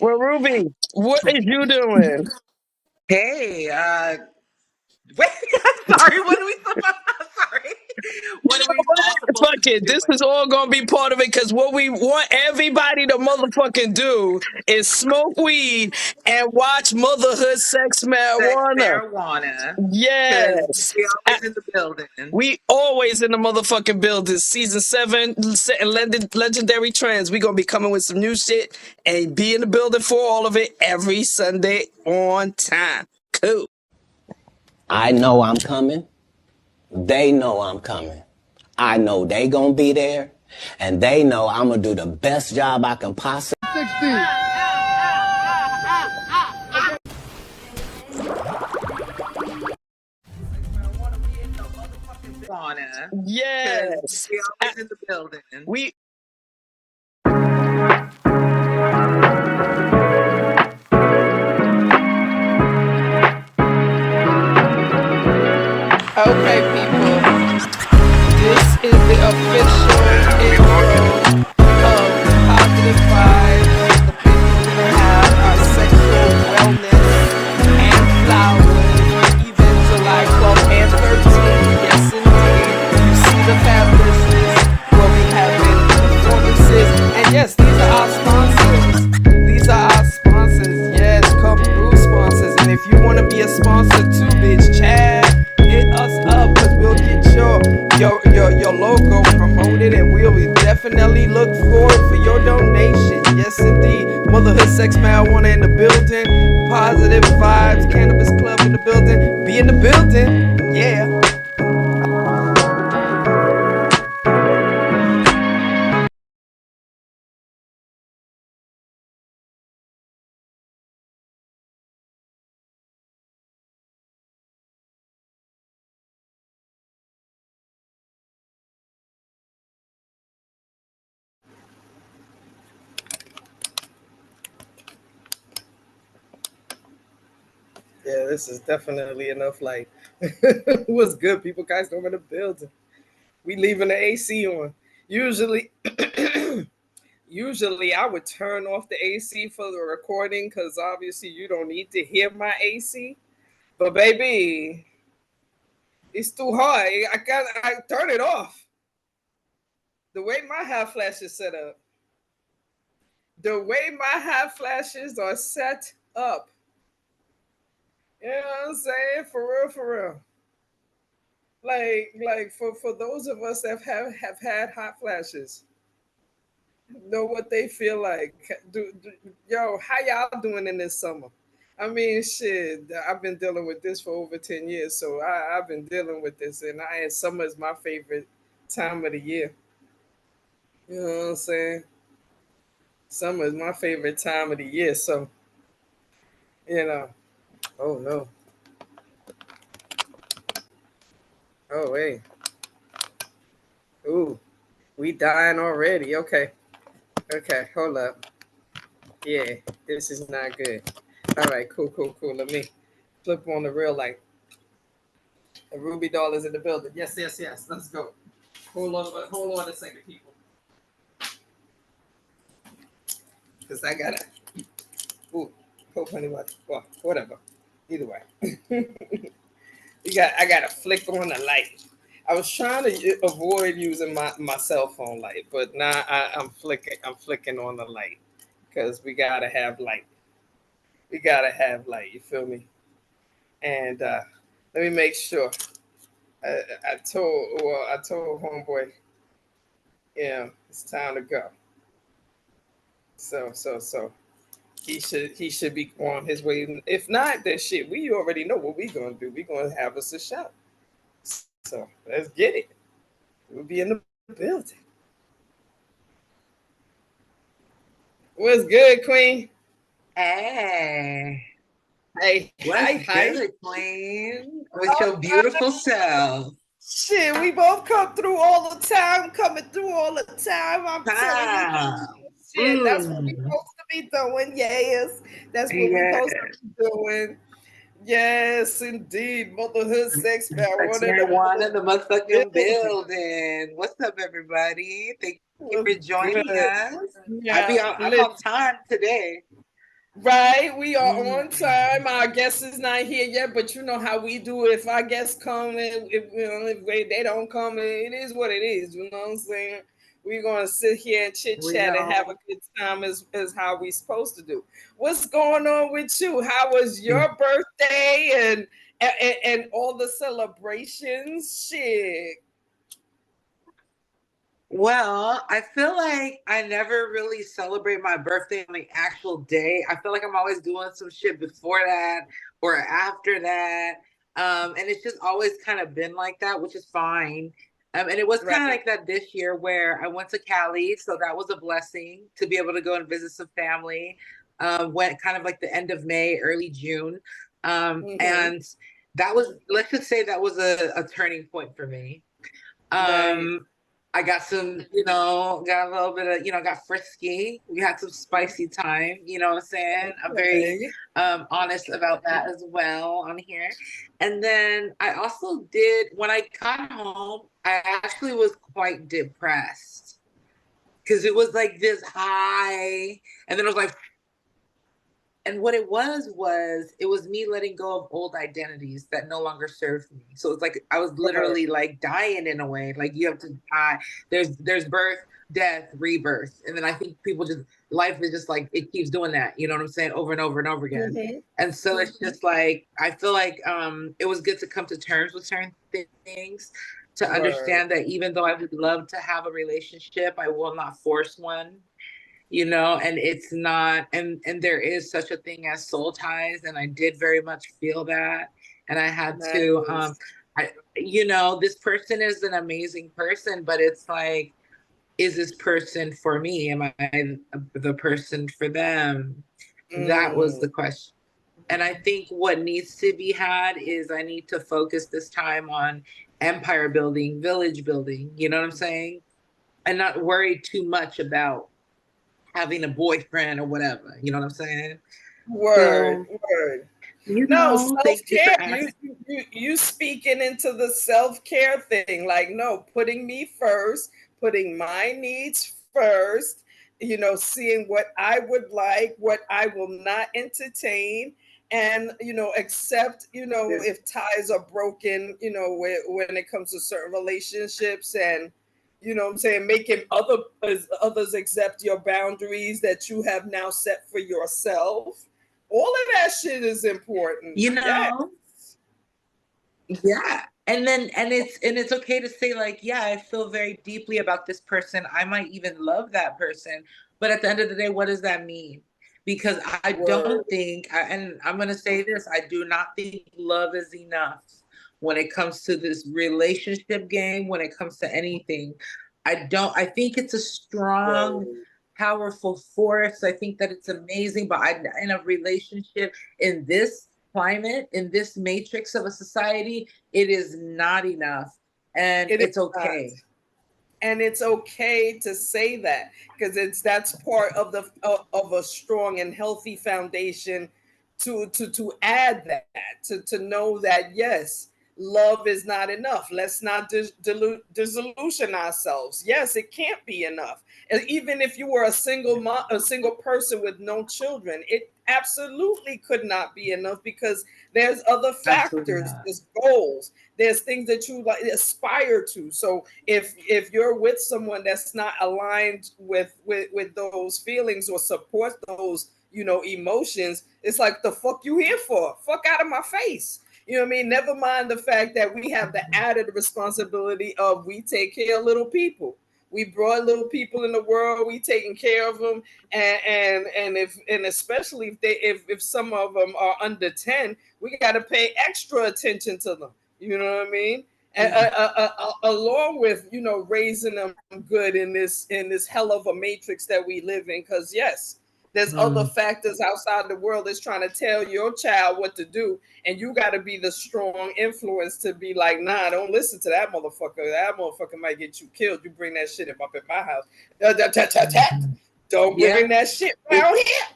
Well, Ruby, what is you doing? Hey, wait, sorry, what are we sorry. You What are know we all what? supposed to Fuck be it. This doing? is all gonna be part of it because what we want everybody to motherfucking do is smoke weed and watch Motherhood Sex Sex Marijuana. marijuana. Because Yes. we always in the building. We always in the motherfucking building. Season 7, legendary trends. We gonna be coming with some new shit and be in the building for all of it every Sunday on time. Cool. I know I'm coming. They know I'm coming. I know they gonna be there. And they know I'm gonna do the best job I can possibly. 60. Marijuana. Because Yes. we always in the building. We Okay, people, this is the official intro of Positive Vibes, the place where we're gonna have our sexual wellness and flowers, even July 12th and 13th. Yes, indeed. You see the fabulousness. We'll be having performances, and yes, these are our sponsors. These are our sponsors. Yes, come through sponsors, and if you want to be a sponsor too, bitch, Chad. Hit us up, cause we'll get your logo promoted, and we'll definitely look forward for your donation. Yes, indeed. Motherhood, sex, marijuana in the building. Positive vibes, cannabis club in the building. Be in the building. Yeah. Yeah, this is definitely enough light. What's good, people? Guys, I'm in the building. We leaving the AC on. Usually, usually I would turn off the AC for the recording because obviously you don't need to hear my AC. But baby, it's too hot. I turn it off. The way my hot flash is set up. The way my hot flashes are set up. You know what I'm saying? For real, for real. Like for those of us that have had hot flashes, know what they feel like. Yo, how y'all doing in this summer? I mean, shit, I've been dealing with this for over 10 years, so I've been dealing with this, and summer is my favorite time of the year. You know what I'm saying? Summer is my favorite time of the year, so, you know. Oh, no. Oh, wait. Ooh, we dying already. Okay. Okay, hold up. Yeah, this is not good. All right, cool. Let me flip on the real light. The Ruby doll is in the building. Yes. Let's go. Hold on a second, people. Because I gotta. Ooh, hope anybody. Well, whatever. Either way, I gotta flick on the light. I was trying to avoid using my cell phone light, but now I'm flicking. I'm flicking on the light because we gotta have light. We gotta have light. You feel me? And let me make sure. I told homeboy, yeah, it's time to go. So he should be on his way. If not, then shit, we already know what we gonna do. We gonna have us a shout. So let's get it. We'll be in the building. What's good, Queen? Hey, Hey, what's hi. good, Queen? With your beautiful self. Shit, we both come through all the time, coming through all the time. I'm telling you. Ah, Shit, that's what we supposed to be doing. Yes, that's what we yeah. supposed to be doing. Yes, indeed. Motherhood, sex, Sex marijuana, marijuana in the the motherfucking building. What's up, everybody? Thank you for was joining good. us. Yeah, I'm on time today. Right, we are on time. Our guest is not here yet, but you know how we do. If our guests come, and if they don't come, it is what it is. You know what I'm saying? We're gonna sit here and chit We chat and have know. a good time, as how we supposed to do. What's going on with you? How was your birthday and all the celebrations? Shit. Well, I feel like I never really celebrate my birthday on the actual day. I feel like I'm always doing some shit before that or after that. And it's just always kind of been like that, which is fine. And it was kind of Right. like that this year where I went to Cali, so that was a blessing to be able to go and visit some family. Went kind of like the end of May, early June. Mm-hmm. And that was, let's just say that was a turning point for me. Right. Um, I got some, got a little bit of, got frisky. We had some spicy time, you know what I'm saying? I'm very Okay. honest about that as well on here. And then I also did, when I got home, I actually was quite depressed because it was like this high. And then it was like, and what was it was me letting go of old identities that no longer served me. So it's like I was Right. literally like dying in a way. Like you have to die. There's birth, death, rebirth. And then I think people just life is just like it keeps doing that. You know what I'm saying? Over and over and over again. Mm-hmm. And so it's just like I feel like it was good to come to terms with certain things, to Word. understand that even though I would love to have a relationship, I will not force one, and it's not, and there is such a thing as soul ties, and I did very much feel that. And I had to Nice. this person is an amazing person, but it's like, is this person for me? Am I the person for them? That was Mm. the question. And I think what needs to be had is I need to focus this time on empire building, village building, you know what I'm saying? And not worry too much about having a boyfriend or whatever. You know what I'm saying? Word. So, Word. No, self thank you for care. asking. You speaking into the self care thing. Like, no, putting me first, putting my needs first. Seeing what I would like, what I will not entertain, and accept. If ties are broken. When it comes to certain relationships, and what I'm saying, making others accept your boundaries that you have now set for yourself. All of that shit is important. You Yeah. know, yeah. And it's okay to say, like, yeah, I feel very deeply about this person. I might even love that person. But at the end of the day, what does that mean? Because I Word. don't think, and I'm going to say this, I do not think love is enough when it comes to this relationship game, when it comes to anything. I think it's a strong, Word. powerful force. I think that it's amazing, but in a relationship, in this climate, in this matrix of a society, it is not enough. And It is it's not. okay. And it's okay to say that, because that's part of of a strong and healthy foundation, to add that, to know that, yes, love is not enough. Let's not disillusion ourselves. Yes, it can't be enough. And even if you were a single person with no children, it absolutely could not be enough, because there's other Absolutely factors, not. there's goals, there's things that you like aspire to. So if you're with someone that's not aligned with those feelings or support those emotions, it's like, the fuck you here for? Fuck out of my face. You know what I mean? Never mind the fact that we have the added responsibility of, we take care of little people. We brought little people in the world. We taking care of them, and especially if some of them are under 10, we got to pay extra attention to them. You know what I mean? Along with raising them good in this hell of a matrix that we live in. Because yes, there's other Mm. factors outside the world that's trying to tell your child what to do, and you got to be the strong influence to be like, nah, don't listen to that motherfucker. That motherfucker might get you killed. You bring that shit up in my house. Don't Yeah. bring that shit It, around here.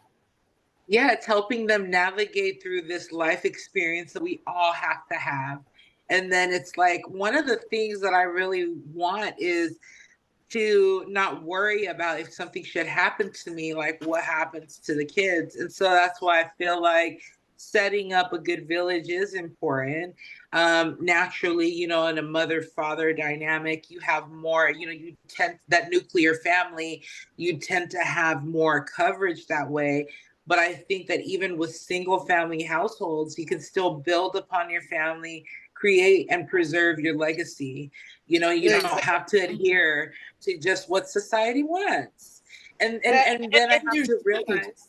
yeah, it's helping them navigate through this life experience that we all have to have. And then it's like, one of the things that I really want is to not worry about if something should happen to me, like what happens to the kids. And so that's why I feel like setting up a good village is important. Naturally, you know, in a mother-father dynamic, you have more, you know, you tend that nuclear family, you tend to have more coverage that way. But I think that even with single family households, you can still build upon your family, create and preserve your legacy. You know, you don't have to adhere to just what society wants. And then I And have you to shouldn't. realize,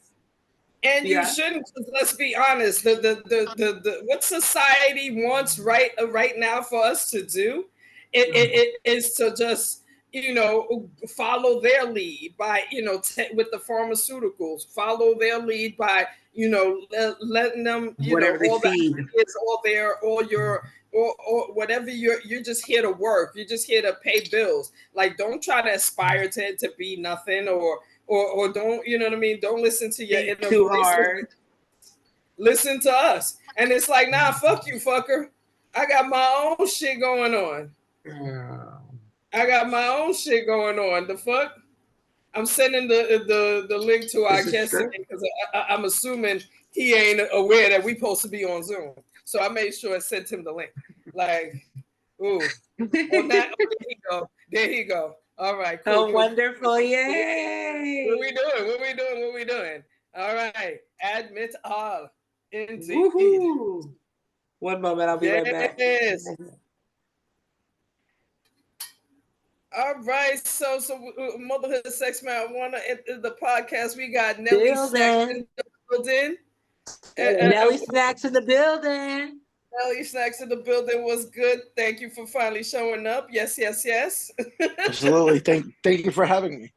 And you yeah, shouldn't. 'Cause let's be honest. The what society wants right now for us to do, it is to just, you know, follow their lead by, you know, with the pharmaceuticals, follow their lead by, you know, letting them, you know, whatever they all the feed. ideas, all your, or whatever, you're just here to work. You're just here to pay bills. Like, don't try to aspire to be nothing, or don't, you know what I mean? Don't listen to your Think inner too voice. hard. Listen to us. And it's like, nah, fuck you, fucker. I got my own shit going on. I got my own shit going on. The fuck? I'm sending the link to our This is guest true. because I'm assuming he ain't aware that we supposed to be on Zoom. So I made sure I sent him the link. Like, ooh. Oh, now, oh, there he go. There he go. All right, cool, Oh, cool. wonderful. What Yay. we doing? What we doing? What we doing? All right. Admit all. Indeed. Woohoo. One moment, I'll be right back. Yes. All right. So Motherhood, Sex, Marijuana, the podcast. We got Nelly Snacks in the building. Nelly Snacks in the building. Nelly Snacks in the building was good. Thank you for finally showing up. Yes, yes, yes. Absolutely. Thank you for having me.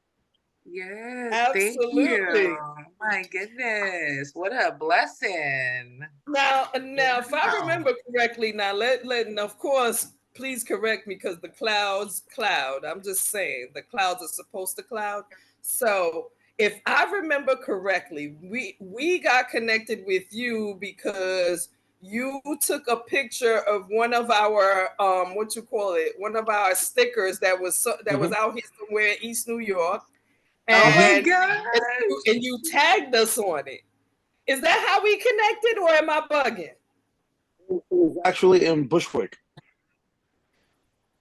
Yes, Absolutely. thank you. My goodness, what a blessing. Now, if I remember correctly, of course, please correct me because the clouds cloud. I'm just saying the clouds are supposed to cloud. So if I remember correctly, we got connected with you because you took a picture of one of our what you call it, one of our stickers that was out here somewhere in East New York, Oh my and God. you tagged us on it. Is that how we connected, or am I bugging? It was actually in Bushwick.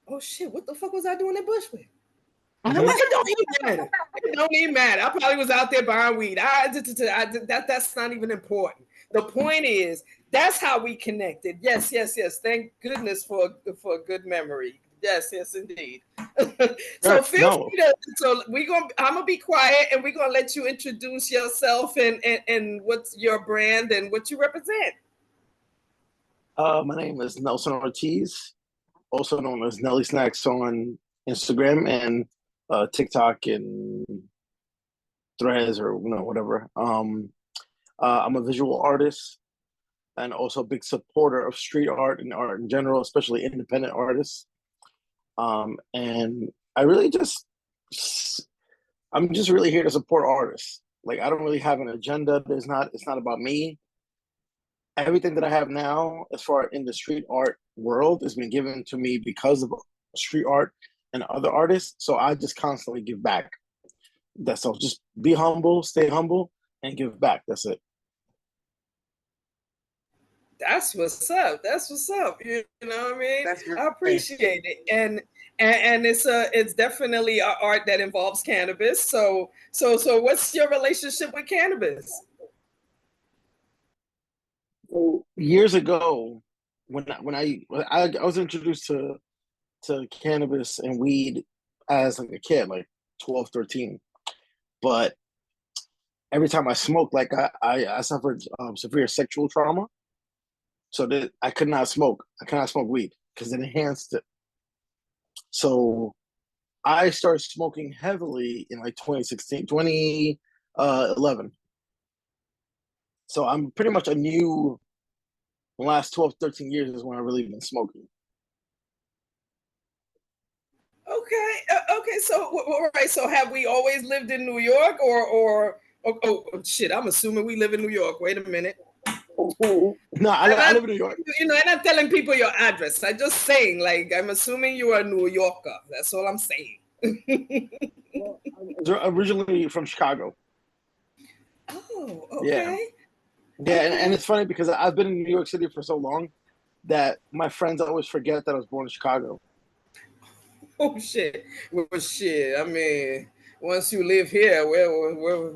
Oh shit! What the fuck was I doing in Bushwick? Oh Mhm. my It don't even matter. It don't even matter. I probably was out there buying weed. That's not even important. The point is, that's how we connected. Yes, yes, yes. Thank goodness for a good memory. Yes, yes, indeed. So Sure. feel No. free to. So I'm gonna be quiet, and we're gonna let you introduce yourself and what's your brand and what you represent. My name is Nelson Ortiz, also known as Nelly Snacks on Instagram and TikTok and Threads or whatever. I'm a visual artist and also a big supporter of street art and art in general, especially independent artists. And I really I'm just really here to support artists. Like I don't really have an agenda. It's not about me. Everything that I have now, as far in the street art world, has been given to me because of street art and other artists. So I just constantly give back. That's all. Just be humble, stay humble, and give back. That's it. That's what's up. That's what's up. You know what I mean? That's I appreciate it, and it's definitely an art that involves cannabis. So what's your relationship with cannabis? So years ago, when I was introduced to cannabis and weed as like a kid, like 12, 13. But every time I smoked, like I suffered severe sexual trauma. So that I could not smoke. I cannot smoke weed because it enhanced it. So I started smoking heavily in like 2016, 2011. So I'm pretty much a new, the last 12, 13 years is when I really been smoking. Okay, okay. So all right. So have we always lived in New York, or oh shit? I'm assuming we live in New York. Wait a minute. No, I live in New York. You know, and I'm telling people your address. I'm just saying, like, I'm assuming you are a New Yorker. That's all I'm saying. Well, I'm originally from Chicago. Oh, Yeah. okay. Yeah, and it's funny because I've been in New York City for so long that my friends always forget that I was born in Chicago. Oh shit. Well, shit. I mean, once you live here,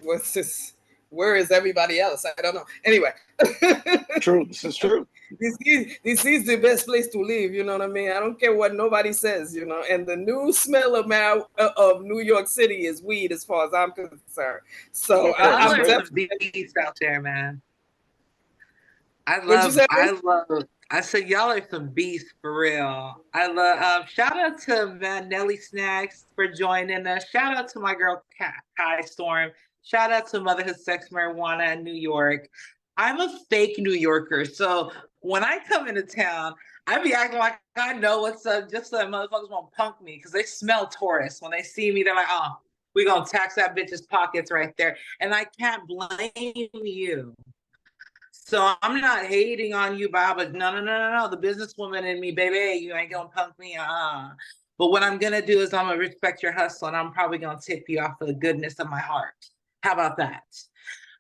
what's this? Where is everybody else? I don't know. Anyway, True, this is true. this is the best place to live. You know what I mean? I don't care what nobody says. You know, and the new smell of New York City is weed, as far as I'm concerned. So Of course, Y'all I'm of are course. some definitely. beasts out there, man. I What you love, say? I love. I said y'all are some beasts for real. I love. Shout out to man Nelly Snacks for joining us. Shout out to my girl Kai Storm. Shout out to Motherhood Sex Marijuana in New York. I'm a fake New Yorker, so when I come into town, I be acting like I know what's up, just so that motherfuckers won't punk me because they smell tourists. When they see me, they're like, "Oh, we gonna tax that bitch's pockets right there," and I can't blame you. So I'm not hating on you, Bob, but no. The businesswoman in me, baby, you ain't gonna punk me. But what I'm gonna do is I'm gonna respect your hustle and I'm probably gonna tip you off of the goodness of my heart. How about that?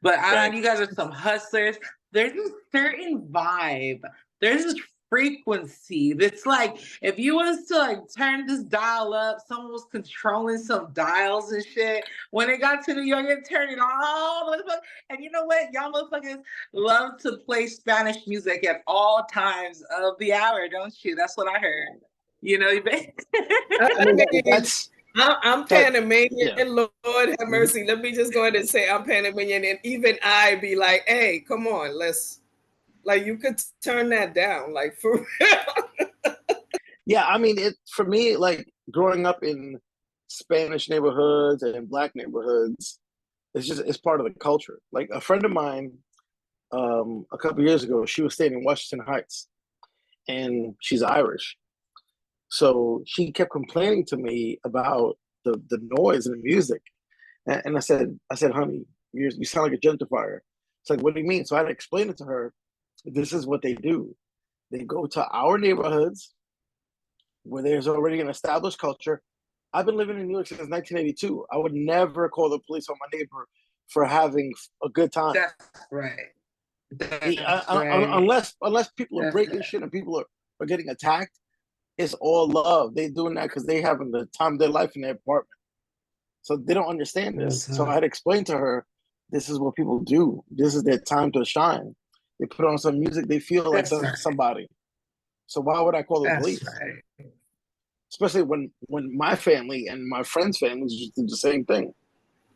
But Thanks. you guys are some hustlers. There's a certain vibe. There's this frequency. It's like if you was to like turn this dial up, someone was controlling some dials and shit. When it got to New York, it turned it all the way. And you know what? Y'all motherfuckers love to play Spanish music at all times of the hour, don't you? That's what I heard. You know, I I mean, mean, I'm that. Panamanian. Yeah. Lord have mercy. Let me just go ahead and say I'm Panamanian, and even I be like, "Hey, come on, let's like you could turn that down, like for real." Yeah, I mean, it for me, like growing up in Spanish neighborhoods and Black neighborhoods, it's part of the culture. Like a friend of mine, a couple years ago, she was staying in Washington Heights, and she's Irish. So she kept complaining to me about the noise and the music, and I said, honey, you sound like a gentrifier. It's like, what do you mean? So I had to explain it to her. This is what they do. They go to our neighborhoods where there's already an established culture. I've been living in New York since 1982. I would never call the police on my neighbor for having a good time. that's right. That's right. Unless people are breaking shit and people are getting attacked, it's all love. They're doing that because they having the time of their life in their apartment. So they don't understand this. So I had to explain to her, this is what people do. This is their time to shine. They put on some music, they feel like somebody. So why would I call the police? Right. Especially when my family and my friends' families just did the same thing.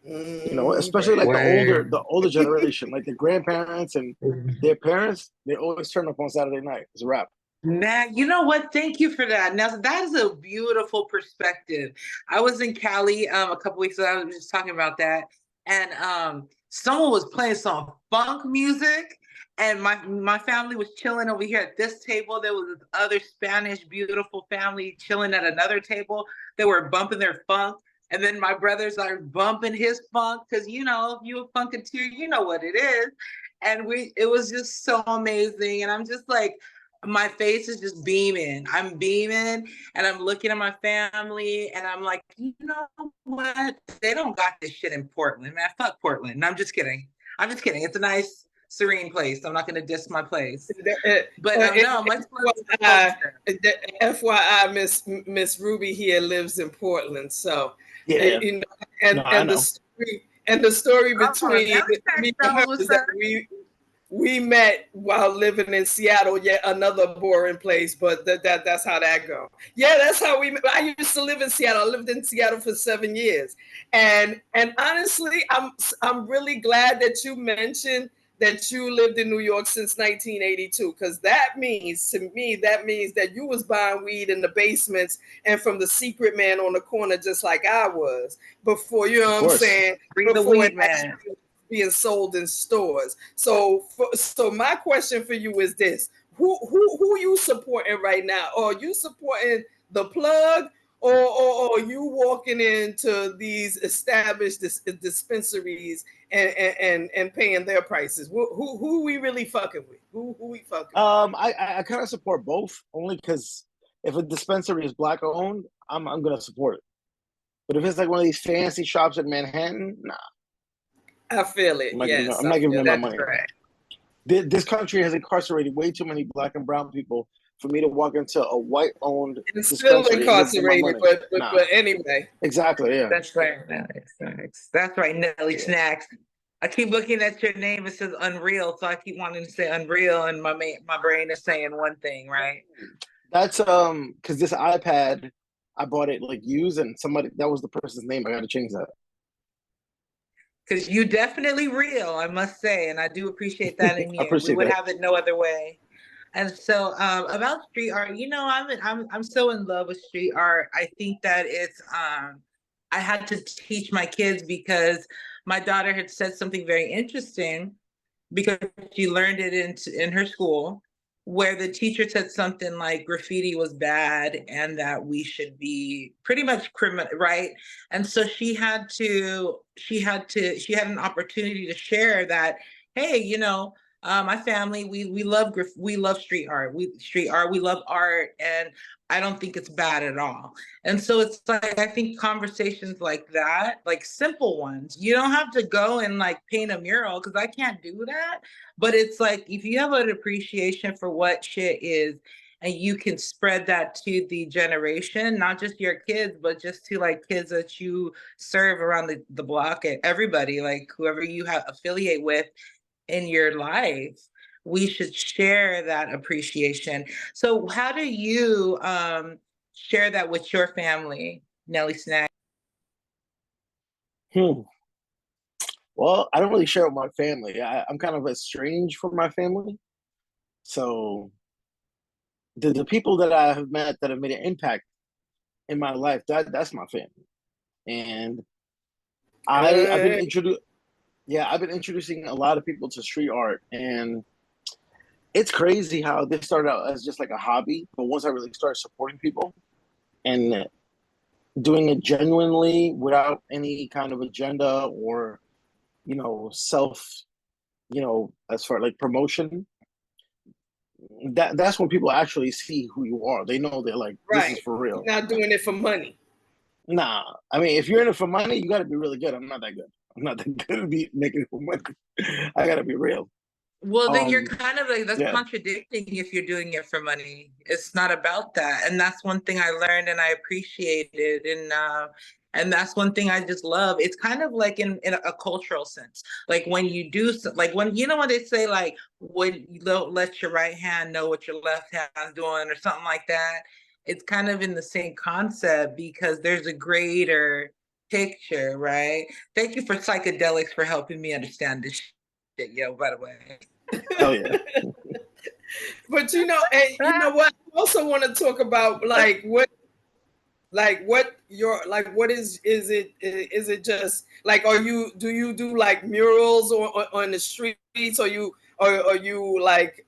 You know, especially like the older generation, like the grandparents and their parents, they always turn up on Saturday night. It's a wrap. Man, you know what? Thank you for that. Now that is a beautiful perspective. I was in Cali a couple weeks ago. I was just talking about that, and someone was playing some funk music, and my family was chilling over here at this table. There was this other Spanish beautiful family chilling at another table. They were bumping their funk, and then my brothers are bumping his funk because you know if you a funketeer, you know what it is, and it was just so amazing, and I'm just like my face is just beaming. I'm beaming and I'm looking at my family and I'm like, you know what? They don't got this shit in Portland, man. Fuck Portland. And I'm just kidding. I'm just kidding. It's a nice, serene place. I'm not going to diss my place. But no, much FYI, Miss Ruby here lives in Portland. So, yeah. You know, and the story between me and her is that we met while living in Seattle, yet another boring place, but that's how that go. Yeah, that's how we met. I used to live in Seattle. I lived in Seattle for 7 years. And honestly, I'm really glad that you mentioned that you lived in New York since 1982, because that means that you was buying weed in the basements and from the secret man on the corner, just like I was before, you know what I'm saying? Bring the weed, man. Being sold in stores. So my question for you is this: who you supporting right now? Or are you supporting the plug, or are you walking into these established dispensaries and paying their prices? Who we really fucking with? Who we fucking with? I kind of support both, only because if a dispensary is Black owned, I'm gonna support it. But if it's like one of these fancy shops in Manhattan, nah, I feel it. I'm not Yes, I'm I not giving feel them my it. That's money. right. This country has incarcerated way too many black and brown people for me to walk into a white-owned It's still dispensary and give them my incarcerated, money. but Nah, anyway. exactly, yeah. That's right, Nelly Snacks. That's right, Nelly Yeah. Snacks. I keep looking at your name. It says Unreal, so I keep wanting to say Unreal, and my brain is saying one thing, right? That's because this iPad, I bought it like used, and somebody that was the person's name. I got to change that. Because you definitely real, I must say, and I do appreciate that in I you. We appreciate would that. have it no other way. And so, about street art, I'm so in love with street art. I think that I had to teach my kids because my daughter had said something very interesting because she learned it in her school where the teacher said something like graffiti was bad and that we should be pretty much criminal, right? And so she had an opportunity to share that, hey, my family, we love street art, we love art, and I don't think it's bad at all. And so it's like, I think conversations like that, like simple ones, you don't have to go and like paint a mural because I can't do that. But it's like, if you have an appreciation for what shit is, and you can spread that to the generation, not just your kids, but just to like kids that you serve around the block and everybody, like whoever you have affiliate with in your life, we should share that appreciation. So how do you share that with your family, Nelly Snack? Hmm. Well, I don't really share with my family. I'm kind of estranged from my family. So the people that I have met that have made an impact in my life, that's my family. And I've been I've been introducing a lot of people to street art, and it's crazy how this started out as just like a hobby, but once I really started supporting people and doing it genuinely without any kind of agenda or self, as far like promotion, that's when people actually see who you are. They know they're like, this is Right. for real. You're not doing it for money. Nah, I mean, if you're in it for money, you got to be really good. I'm not that good. I'm not that good to be making it for money. I got to be real. Well, then you're kind of like, that's Yeah. contradicting if you're doing it for money. It's not about that. And that's one thing I learned and I appreciated. And that's one thing I just love. It's kind of like in a cultural sense. Like when you do, like when, when they say like, when you don't let your right hand know what your left hand's doing or something like that. It's kind of in the same concept because there's a greater picture, right? Thank you for psychedelics for helping me understand this shit, yo, by the way. Oh yeah. But and you know what? I also want to talk about what is it just like, do you do like murals or on the streets, or you like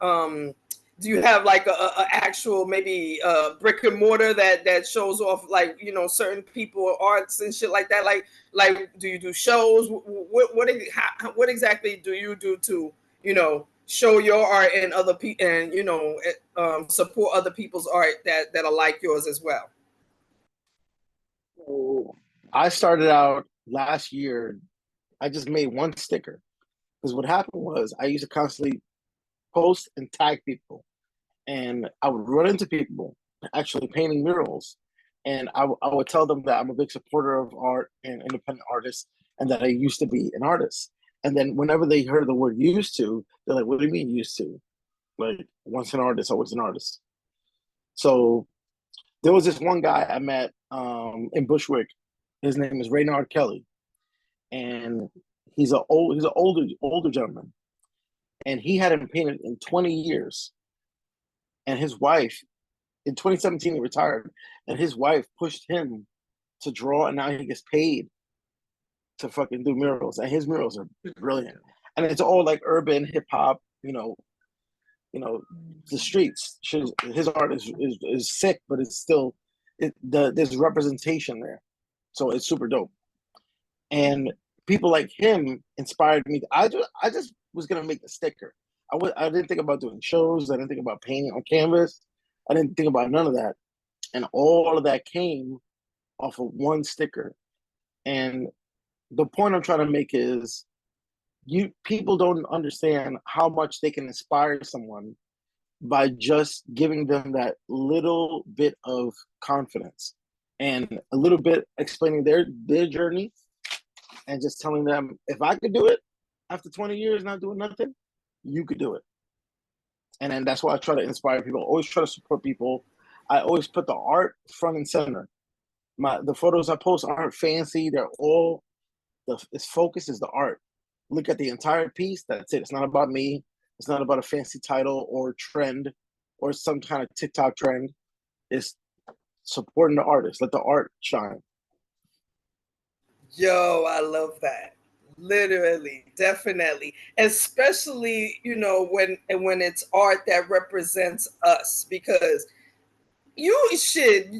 do you have like a actual maybe brick and mortar that shows off like certain people arts and shit like that, like do you do shows? What exactly do you do to show your art and other people, and support other people's art that are like yours as well? I started out last year. I just made one sticker because what happened was I used to constantly post and tag people, and I would run into people actually painting murals, and I would tell them that I'm a big supporter of art and independent artists, and that I used to be an artist. And then whenever they heard the word "used to," they're like, "What do you mean used to? Like once an artist, always an artist." So there was this one guy I met in Bushwick. His name is Raynard Kelly, and he's an older gentleman, and he hadn't painted in 20 years. And his wife, in 2017, he retired, and his wife pushed him to draw, and now he gets paid to fucking do murals, and his murals are brilliant, and it's all like urban hip hop, the streets. His art is sick, but it's still there's representation there, so it's super dope. And people like him inspired me. I just was gonna make a sticker. I didn't think about doing shows. I didn't think about painting on canvas. I didn't think about none of that, and all of that came off of one sticker. And the point I'm trying to make is people don't understand how much they can inspire someone by just giving them that little bit of confidence and a little bit explaining their journey and just telling them, if I could do it after 20 years not doing nothing, you could do it. And then that's why I try to inspire people. I always try to support people. I always put the art front and center. The photos I post aren't fancy. They're all its focus is the art. Look at the entire piece. That's it. It's not about me. It's not about a fancy title or trend or some kind of TikTok trend. It's supporting the artist. Let the art shine. Yo, I love that. Literally, definitely. Especially, you know, when it's art that represents us, because you shit.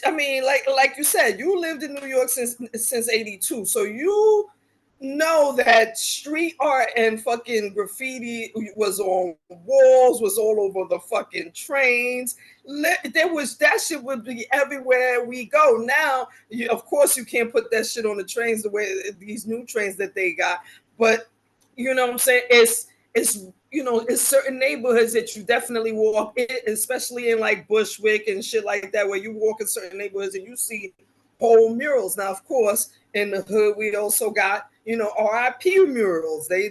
I mean, like you said, you lived in New York since '82, so you know that street art and fucking graffiti was on walls, was all over the fucking trains. There was that shit would be everywhere we go. Now, of course, you can't put that shit on the trains the way these new trains that they got, but you know what I'm saying? It's you know, it's certain neighborhoods that you definitely walk in, especially in like Bushwick and shit like that, where you walk in certain neighborhoods and you see whole murals. Now, of course, in the hood, we also got, you know, RIP murals. They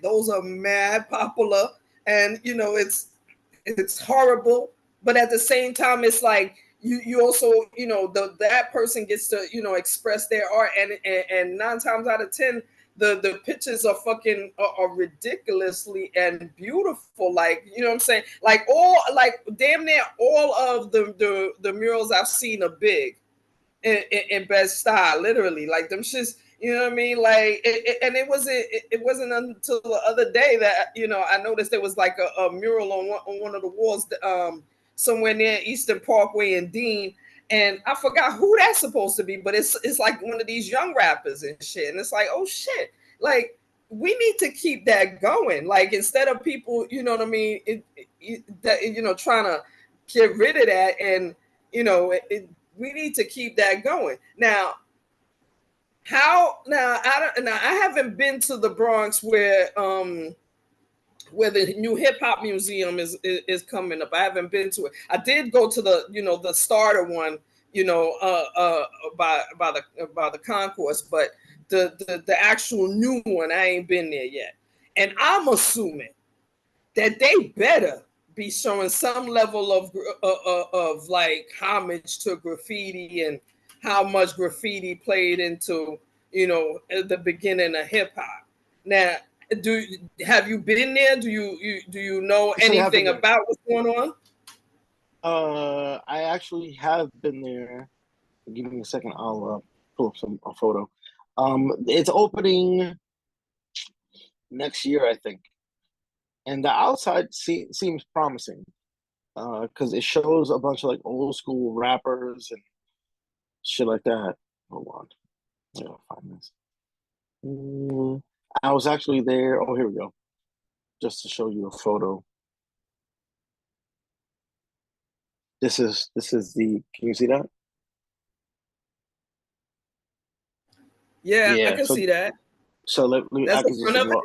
those are mad popular, and you know, it's horrible, but at the same time, it's like you also, you know, that person gets to, you know, express their art, and 9 times out of 10 the pictures are fucking are ridiculously and beautiful. Like, you know what I'm saying? Like damn near all of the murals I've seen are big in best style, literally. Like them shits, you know what I mean? Like and it wasn't until the other day that, you know, I noticed there was like a mural on one of the walls somewhere near Eastern Parkway and Dean. And I forgot who that's supposed to be, but it's like one of these young rappers and shit. And it's like, oh shit, like we need to keep that going. Like, instead of people, you know what I mean, you know, trying to get rid of that, and you know, we need to keep that going. Now, I haven't been to the Bronx where the new hip hop museum is coming up. I haven't been to it. I did go to the, you know, the starter one, you know, by the concourse, but the actual new one, I ain't been there yet. And I'm assuming that they better be showing some level of like homage to graffiti, and how much graffiti played into, you know, the beginning of hip hop. Now, have you been there? Do you know anything about what's going on? I actually have been there. Give me a second. I'll pull up a photo. It's opening next year, I think, and the outside seems promising because it shows a bunch of like old school rappers and shit like that. Hold on, I gotta find this. I was actually there. Oh, here we go. Just to show you a photo. This is the. Can you see that? Yeah, I can see that. So let me. That's the front of it.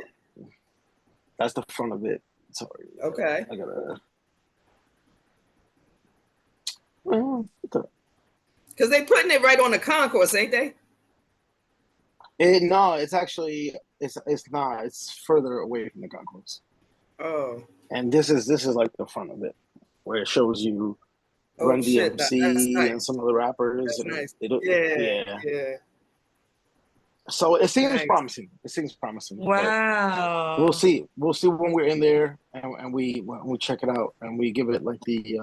That's the front of it. Sorry. Okay. I gotta. Because they putting it right on the concourse, ain't they? No, it's actually it's not. It's further away from the concourse. Oh. And this is like the front of it, where it shows you Run DMC nice. and some of the rappers. That's and nice. Yeah. So it seems promising. It seems promising. Wow. We'll see. We'll see when we're in there and we check it out and we give it like the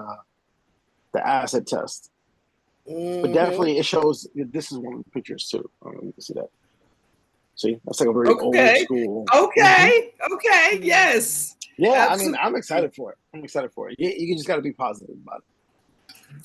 acid test. Mm-hmm. But definitely it shows. This is one of the pictures too. You can see that. See, that's like a very old school. Okay. Yes. Yeah, absolutely. I mean, I'm excited for it. You just got to be positive about it.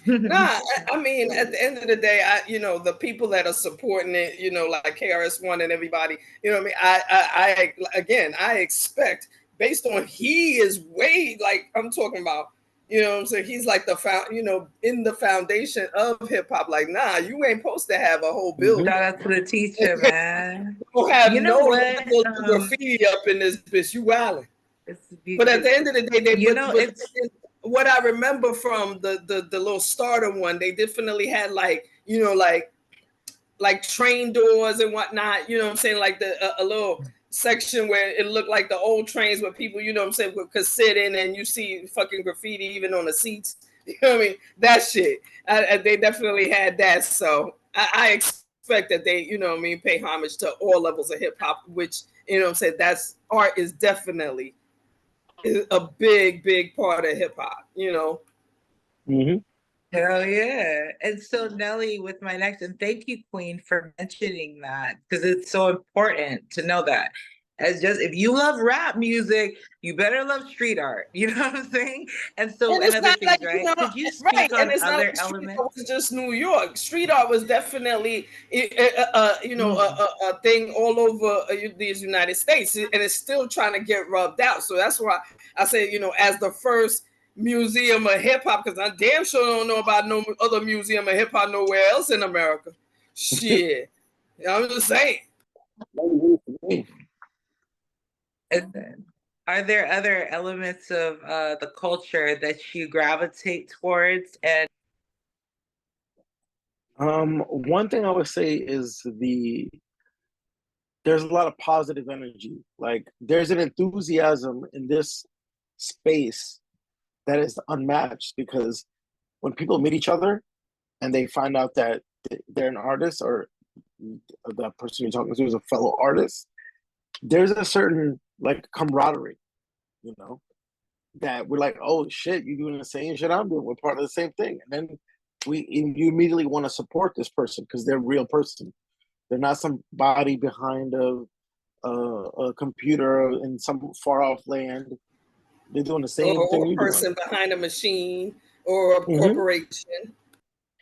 Nah, I mean, at the end of the day, you know, the people that are supporting it, you know, like KRS-One and everybody, you know what I mean? I expect, based on he is way, like, I'm talking about You know what I'm saying? He's like in the foundation of hip hop. Like, nah, you ain't supposed to have a whole building. Shout out to the teacher, man. Don't have You know no what? graffiti up in this bitch. You wildin'. But at the end of the day, what I remember from the little starter one, they definitely had like, like train doors and whatnot. You know what I'm saying? Like a little section where it looked like the old trains where people, you know what I'm saying, could sit in, and you see fucking graffiti even on the seats. You know what I mean? That shit. They definitely had that. So I expect that they, you know what I mean, pay homage to all levels of hip hop, which, you know what I'm saying, that's art is definitely a big part of hip hop, you know. Mm-hmm. Hell yeah. And so Nelly, with my next, and thank you, Queen, for mentioning that, because it's so important to know that. As just if you love rap music, you better love street art. You know what I'm saying? And so And and it's other not things, like, right? Could you right. speak And on it's not other like street elements? art was just New York. Street art was definitely, a thing all over these United States, and it's still trying to get rubbed out. So that's why I say, as the first museum of hip hop, because I damn sure don't know about no other museum of hip hop nowhere else in America. Shit, I'm just saying. And then, are there other elements of the culture that you gravitate towards? And One thing I would say is there's a lot of positive energy. Like there's an enthusiasm in this space that is unmatched, because when people meet each other and they find out that they're an artist, or the person you're talking to is a fellow artist, there's a certain like camaraderie, you know, that we're like, oh shit, you're doing the same shit I'm doing. We're part of the same thing. And then you immediately want to support this person because they're a real person. They're not somebody behind a computer in some far off land. They're doing the same thing Or a you're doing. person behind a machine or a corporation.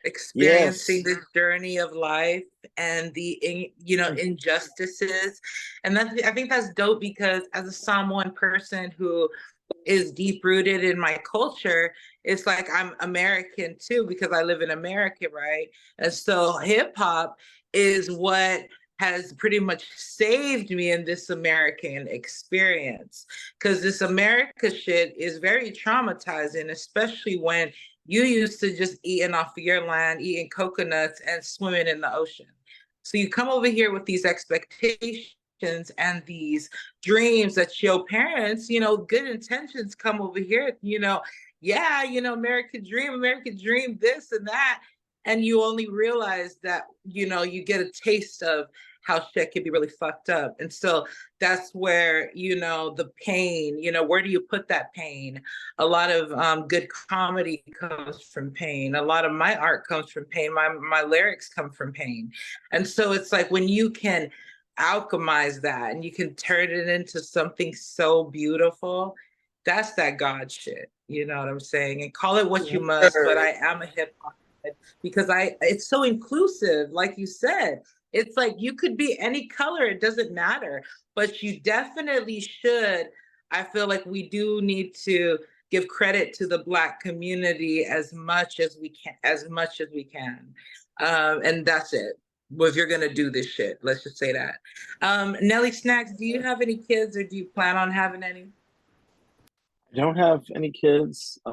experiencing Yes. the journey of life and the injustices. And that's, I think that's dope, because as a Samoan person who is deep rooted in my culture, it's like I'm American too, because I live in America, right? And so hip hop is what has pretty much saved me in this American experience, because this America shit is very traumatizing, especially when you used to just eating off of your land, eating coconuts and swimming in the ocean. So you come over here with these expectations and these dreams that your parents, good intentions, come over here, American dream, this and that. And you only realize that, you get a taste of how shit can be really fucked up. And so that's where, the pain, where do you put that pain? A lot of good comedy comes from pain. A lot of my art comes from pain. My lyrics come from pain. And so it's like when you can alchemize that and you can turn it into something so beautiful, that's that God shit. You know what I'm saying? And call it what you must, but I am a hip hop head because it's so inclusive, like you said. It's like you could be any color, it doesn't matter, but you definitely should. I feel like we do need to give credit to the Black community as much as we can. And that's it. Well, if you're gonna do this shit, let's just say that. Nelly Snacks, do you have any kids, or do you plan on having any? I don't have any kids. I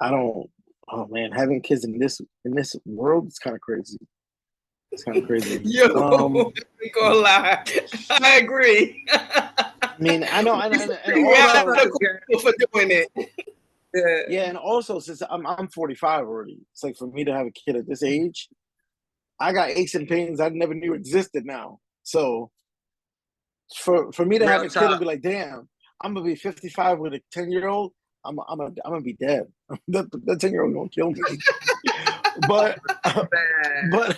don't. Oh man, having kids in this world is kind of crazy. It's kind of crazy. Yo, I ain't gonna lie. I agree. I mean, I know, and also, for doing it. Yeah, and also since I'm 45 already, it's like for me to have a kid at this age, I got aches and pains I never knew existed now. So for me to have a kid and be like, damn, I'm gonna be 55 with a 10-year-old, I'm gonna be dead. that 10-year-old gonna kill me. but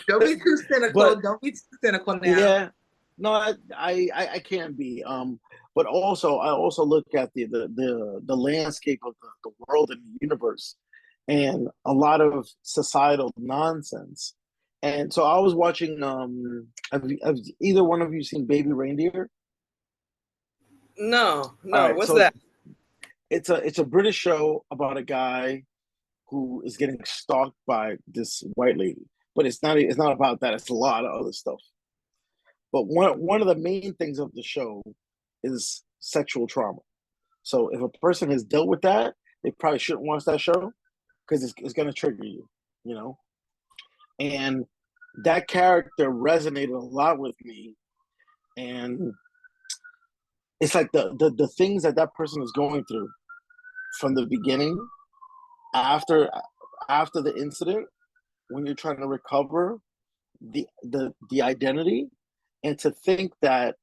don't be too cynical. Don't be too cynical now. Yeah, no, I can't be. But also I also look at the landscape of the world and the universe, and a lot of societal nonsense. And so I was watching. Have either one of you seen Baby Reindeer? No. Right, What's so that? it's a British show about a guy who is getting stalked by this white lady. But it's not about that. It's a lot of other stuff. But one of the main things of the show is sexual trauma. So if a person has dealt with that, they probably shouldn't watch that show because it's going to trigger you, you know. And that character resonated a lot with me, and it's like the things that that person is going through from the beginning, after the incident, when you're trying to recover the identity, and to think that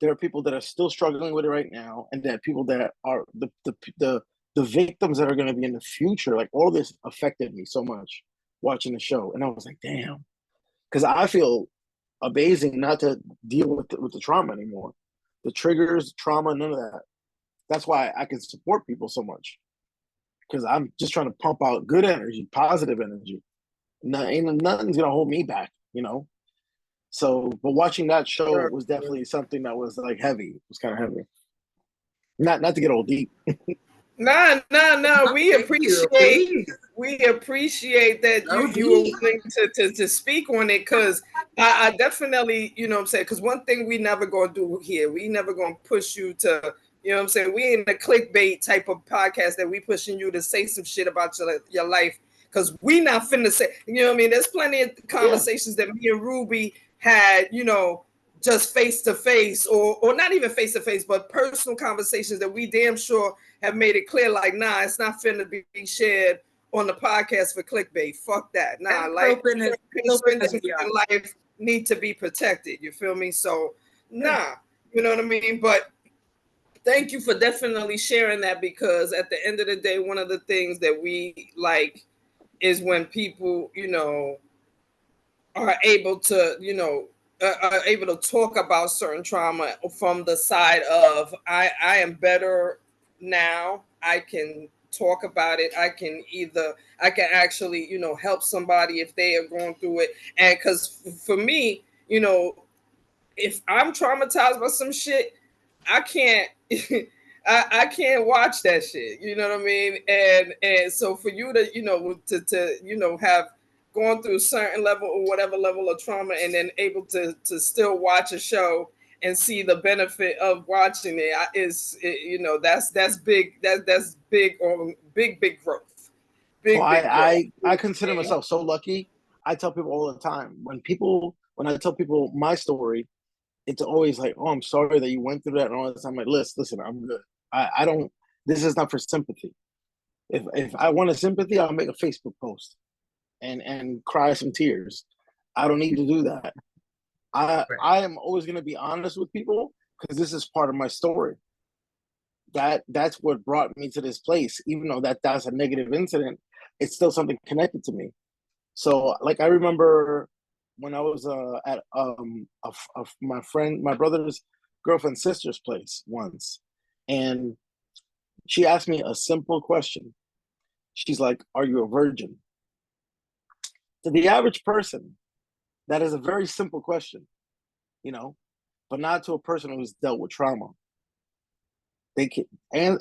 there are people that are still struggling with it right now, and that people that are the victims that are going to be in the future. Like, all this affected me so much watching the show, and I was like, damn, because I feel amazing not to deal with the trauma anymore, the triggers, trauma, none of that. That's why I can support people so much, because I'm just trying to pump out good energy, positive energy. Nothing's gonna hold me back, you know. So, but watching that show was definitely something that was like heavy. It was kind of heavy. Not to get all deep. No. We appreciate that you were willing to speak on it, because I definitely, you know what I'm saying, because one thing we never gonna do here, we never gonna push you to, you know what I'm saying, we ain't a clickbait type of podcast that we pushing you to say some shit about your life, because we not finna say, you know what I mean, there's plenty of conversations that me and Ruby had, you know, just face to face, or not even face to face, but personal conversations that we damn sure have made it clear, like, nah, it's not finna be shared on the podcast for clickbait. Fuck that. Nah, like, certain things in life need to be protected. You feel me? So, nah, you know what I mean? But thank you for definitely sharing that, because at the end of the day, one of the things that we like is when people, you know, are able to, you know, are able to talk about certain trauma from the side of, I am better now. I can talk about it. I can actually, you know, help somebody if they are going through it. And because for me, you know, if I'm traumatized by some shit, I can't I can't watch that shit. You know what I mean? And so for you to, you know, to you know, have gone through a certain level or whatever level of trauma, and then able to still watch a show and see the benefit of watching it you know, that's big. That's big, or big growth. Big growth. I consider myself so lucky. I tell people all the time, when I tell people my story, it's always like, oh, I'm sorry that you went through that and all this. I'm like, listen, I'm good. I don't. This is not for sympathy. If I wanted sympathy, I'll make a Facebook post and cry some tears. I don't need to do that. I am always going to be honest with people, because this is part of my story. That's what brought me to this place. Even though that's a negative incident, it's still something connected to me. So, like, I remember when I was at my brother's girlfriend's sister's place once, and she asked me a simple question. She's like, "Are you a virgin?" To the average person, that is a very simple question, you know, but not to a person who's dealt with trauma. They can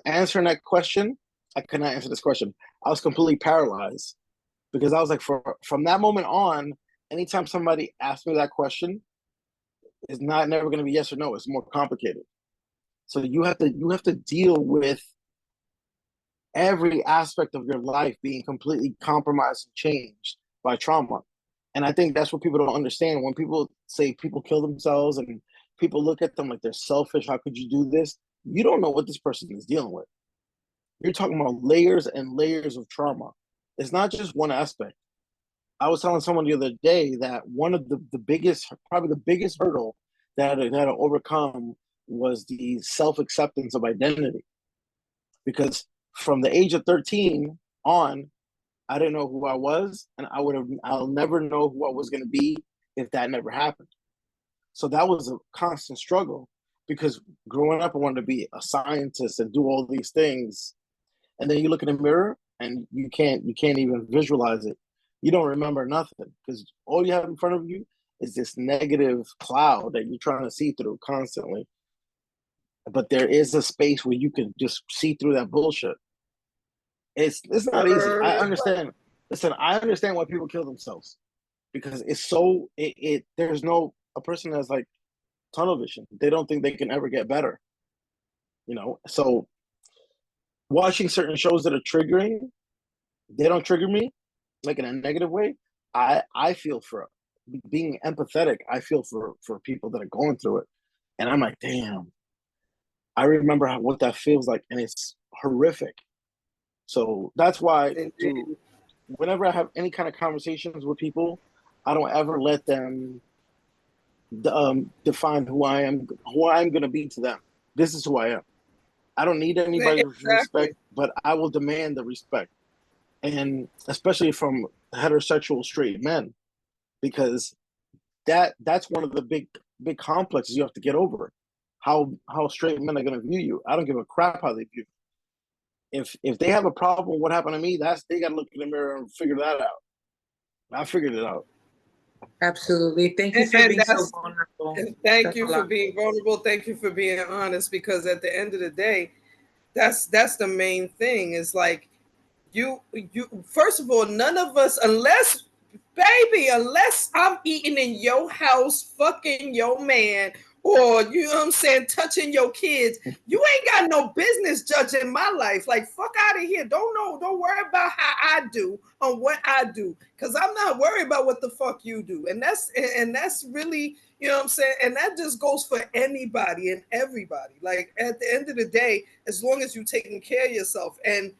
answering that question. I could not answer this question. I was completely paralyzed, because I was like, from that moment on, anytime somebody asks me that question, it's never going to be yes or no. It's more complicated. So you have to deal with every aspect of your life being completely compromised and changed by trauma. And I think that's what people don't understand. When people say people kill themselves and people look at them like they're selfish, how could you do this? You don't know what this person is dealing with. You're talking about layers and layers of trauma. It's not just one aspect. I was telling someone the other day that one of the biggest, probably the biggest hurdle that I had to overcome was the self-acceptance of identity. Because from the age of 13 on, I didn't know who I was, and I'll never know who I was going to be if that never happened. So that was a constant struggle, because growing up, I wanted to be a scientist and do all these things. And then you look in the mirror and you can't even visualize it. You don't remember nothing, because all you have in front of you is this negative cloud that you're trying to see through constantly. but there is a space where you can just see through that bullshit. It's not easy. I Word. understand. Listen, I understand why people kill themselves because it's so there's no a person that's like tunnel vision. They don't think they can ever get better. You know, so watching certain shows that are triggering, they don't trigger me like in a negative way. I feel for being empathetic. I feel for people that are going through it, and I'm like, damn. I remember what that feels like, and it's horrific. So that's why, whenever I have any kind of conversations with people, I don't ever let them define who I'm going to be to them. This is who I am. I don't need anybody's respect, but I will demand the respect, and especially from heterosexual straight men, because that's one of the big complexes you have to get over. How straight men are going to view you. I don't give a crap how they view you. If they have a problem with what happened to me, they got to look in the mirror and figure that out. I figured it out. Absolutely. Thank you for being so vulnerable. Thank you for being vulnerable. Thank you for being honest, because at the end of the day, that's the main thing. Is like you first of all, none of us, unless I'm eating in your house, fucking your man, or you know what I'm saying, touching your kids, you ain't got no business judging my life. Like, fuck out of here. Don't worry about how I do on what I do, because I'm not worried about what the fuck you do. And that's really, you know what I'm saying, and that just goes for anybody and everybody. Like, at the end of the day, as long as you're taking care of yourself. And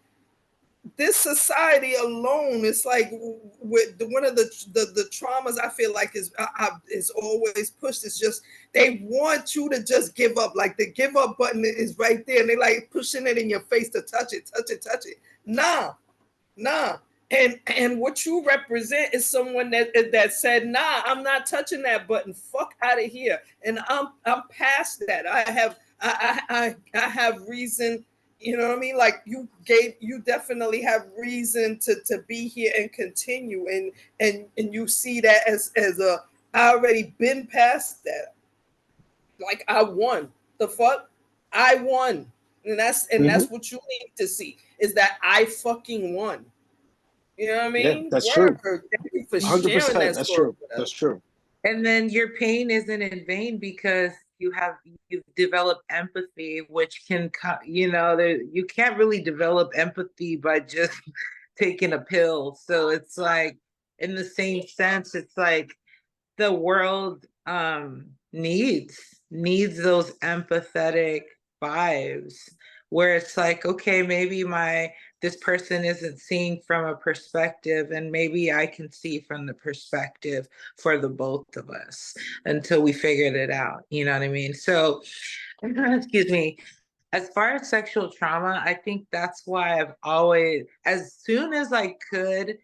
this society alone is like, with one of the traumas I feel like is always pushed. It's just they want you to just give up. Like, the give up button is right there, and they like pushing it in your face to touch it. Nah. And what you represent is someone that said, nah, I'm not touching that button. Fuck out of here. And I'm past that. I have reason. You know what I mean? Like, you definitely have reason to be here and continue, and you see that as I already been past that. Like, I won. The fuck? I won. And that's what you need to see, is that I fucking won. You know what I mean? Yeah, that's true. Thank you for 100%. sharing that That's story. true. That's true. And then your pain isn't in vain, because you've developed empathy, which can, you can't really develop empathy by just taking a pill. So it's like, in the same sense, it's like the world needs those empathetic vibes, where it's like, okay, maybe this person isn't seeing from a perspective, and maybe I can see from the perspective for the both of us until we figured it out. You know what I mean? So, excuse me. As far as sexual trauma, I think that's why I've always, as soon as I could,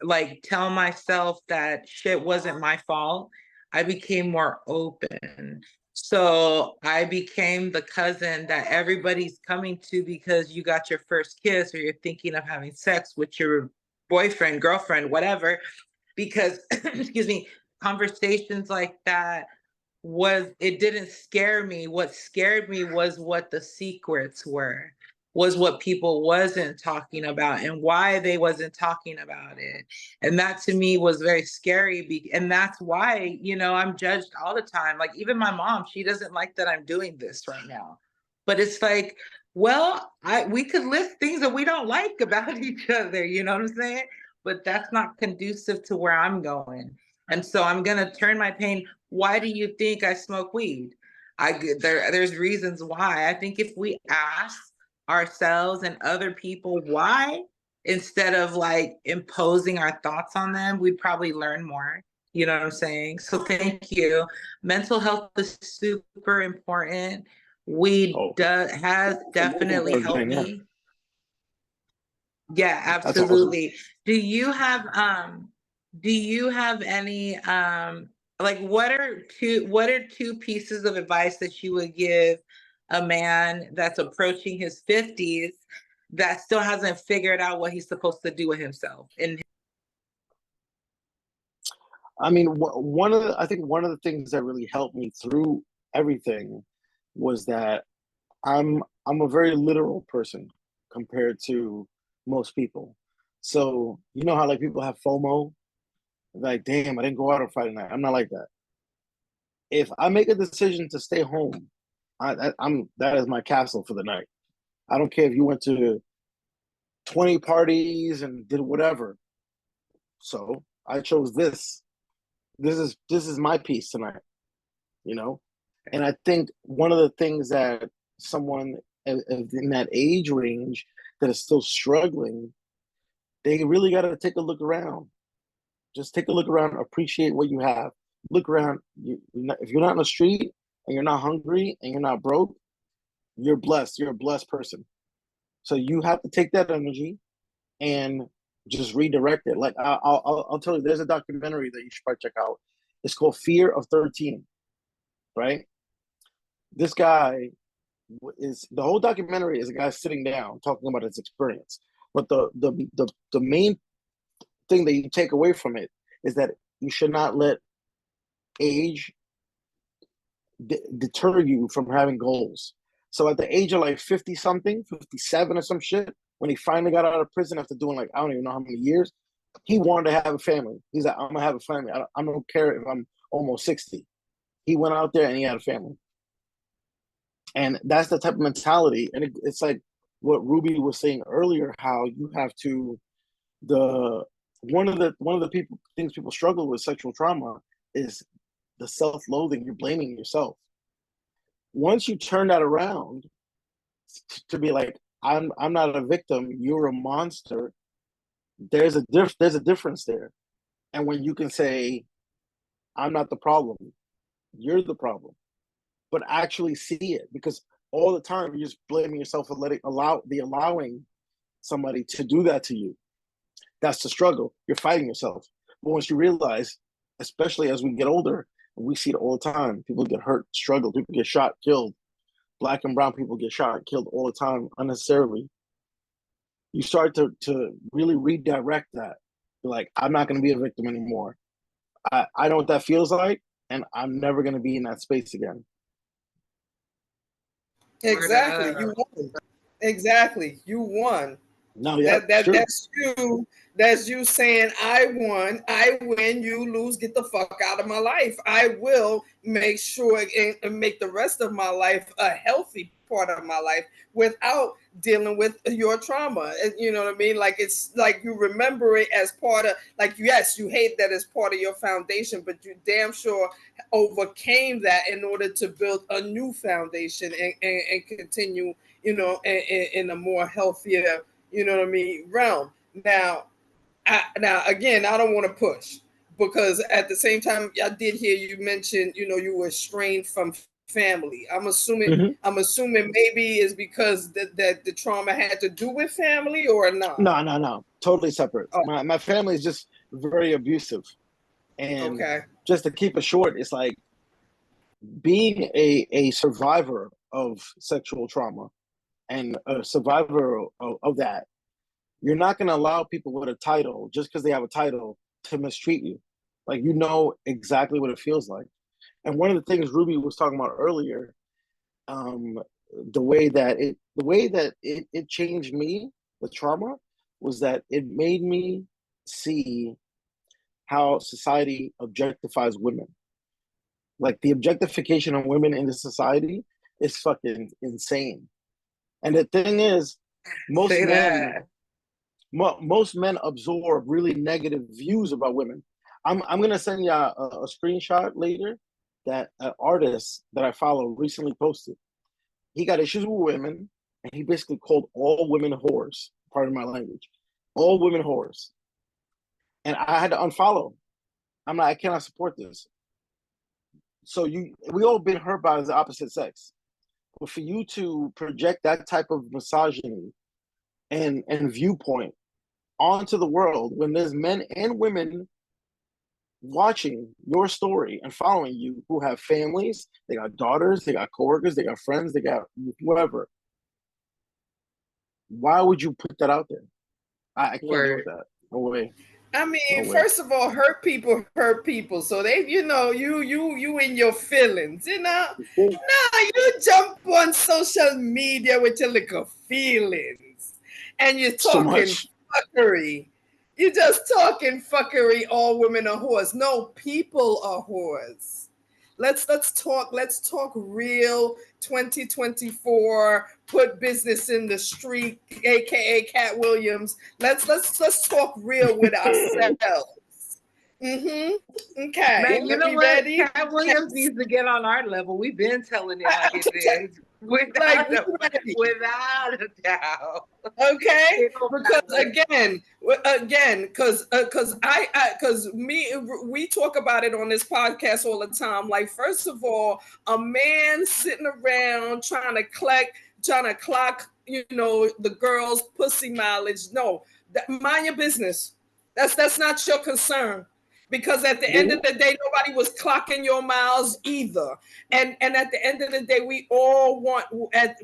like, tell myself that shit wasn't my fault, I became more open. So I became the cousin that everybody's coming to because you got your first kiss, or you're thinking of having sex with your boyfriend, girlfriend, whatever. Because, excuse me, conversations like that it didn't scare me. What scared me was what the secrets were, was what people wasn't talking about and why they wasn't talking about it. And that to me was very scary. And that's why, I'm judged all the time. Like, even my mom, she doesn't like that I'm doing this right now. But it's like, well, we could list things that we don't like about each other, you know what I'm saying? But that's not conducive to where I'm going. And so I'm going to turn my pain. Why do you think I smoke weed? There's reasons why. I think if we ask ourselves and other people why, instead of like imposing our thoughts on them, we'd probably learn more. You know what I'm saying? So thank you. Mental health is super important. Weed has definitely helped me. Yeah, absolutely. Awesome. Do you have any like, what are two pieces of advice that you would give a man that's approaching his 50s that still hasn't figured out what he's supposed to do with himself? I mean, I think one of the things that really helped me through everything was that I'm a very literal person compared to most people. So you know how like people have FOMO, like damn, I didn't go out on Friday night. I'm not like that. If I make a decision to stay home, I'm that is my castle for the night. I don't care if you went to 20 parties and did whatever. So I chose this. This is my piece tonight, you know? And I think one of the things that someone in that age range that is still struggling, they really got to take a look around. Just take a look around, appreciate what you have. Look around. If you're not in the street and you're not hungry and you're not broke, you're blessed. You're a blessed person. So you have to take that energy and just redirect it. Like I'll tell you, there's a documentary that you should probably check out. It's called Fear of 13. Right? This guy is the whole documentary is a guy sitting down talking about his experience. But the main thing that you take away from it is that you should not let age deter you from having goals. So at the age of like 50 something, 57 or some shit, when he finally got out of prison after doing like, I don't even know how many years, he wanted to have a family. He's like, I'm going to have a family. I don't care if I'm almost 60. He went out there and he had a family. And that's the type of mentality. And it's like what Ruby was saying earlier, how you have to, one of the things people struggle with sexual trauma is the self-loathing. You're blaming yourself. Once you turn that around to be like, I'm not a victim, you're a monster, there's a difference there. And when you can say, I'm not the problem, you're the problem, but actually see it, because all the time you're just blaming yourself for allowing somebody to do that to you. That's the struggle. You're fighting yourself. But once you realize, especially as we get older, we see it all the time. People get hurt, struggle, people get shot, killed. Black and brown people get shot, killed all the time unnecessarily. You start to really redirect that. You're like, I'm not going to be a victim anymore. I know what that feels like, and I'm never going to be in that space again. Exactly. You won. Exactly. You won. No, yeah, that's you. That's you saying, I won, I win, you lose, get the fuck out of my life. I will make sure and make the rest of my life a healthy part of my life without dealing with your trauma. You know what I mean? Like, it's like you remember it as part of, like, yes, you hate that as part of your foundation, but you damn sure overcame that in order to build a new foundation and continue, you know, in a more healthier, you know what I mean, realm. Now again, I don't want to push, because at the same time, I did hear you mention, you know, you were estranged from family. I'm assuming maybe it's because that the trauma had to do with family, or not? No. Totally separate. Oh. My family is just very abusive. And just to keep it short, it's like being a survivor of sexual trauma and a survivor of that. You're not going to allow people with a title, just because they have a title, to mistreat you. Like, you know exactly what it feels like. And one of the things Ruby was talking about earlier, the way that it changed me, the trauma, was that it made me see how society objectifies women. Like, the objectification of women in this society is fucking insane. And the thing is, most men absorb really negative views about women. I'm gonna send you a screenshot later that an artist that I follow recently posted. He got issues with women, and he basically called all women whores. Pardon my language. All women whores. And I had to unfollow. I'm like, I cannot support this. So we all been hurt by the opposite sex. But for you to project that type of misogyny and viewpoint onto the world, when there's men and women watching your story and following you who have families, they got daughters, they got coworkers, they got friends, they got whoever. Why would you put that out there? I can't do that. No way. I mean, No way. first of all, hurt people hurt people. So they, you in your feelings, Nah, you jump on social media with your little feelings, and you're So talking much. fuckery. You're just talking fuckery. All women are whores. No, people are whores. Let's talk real 2024. Put business in the street, aka Cat Williams. Let's talk real with ourselves. Okay, Man, you let know me what? ready. Cat Williams needs to get on our level. We've been telling it like it is, Like without we a, ready. without a doubt. Okay, It don't because matter. because we talk about it on this podcast all the time. Like, first of all, a man sitting around trying to clock, the girl's pussy mileage. No, mind your business. That's not your concern. Because at the end of the day, nobody was clocking your miles either. And at the end of the day, we all want,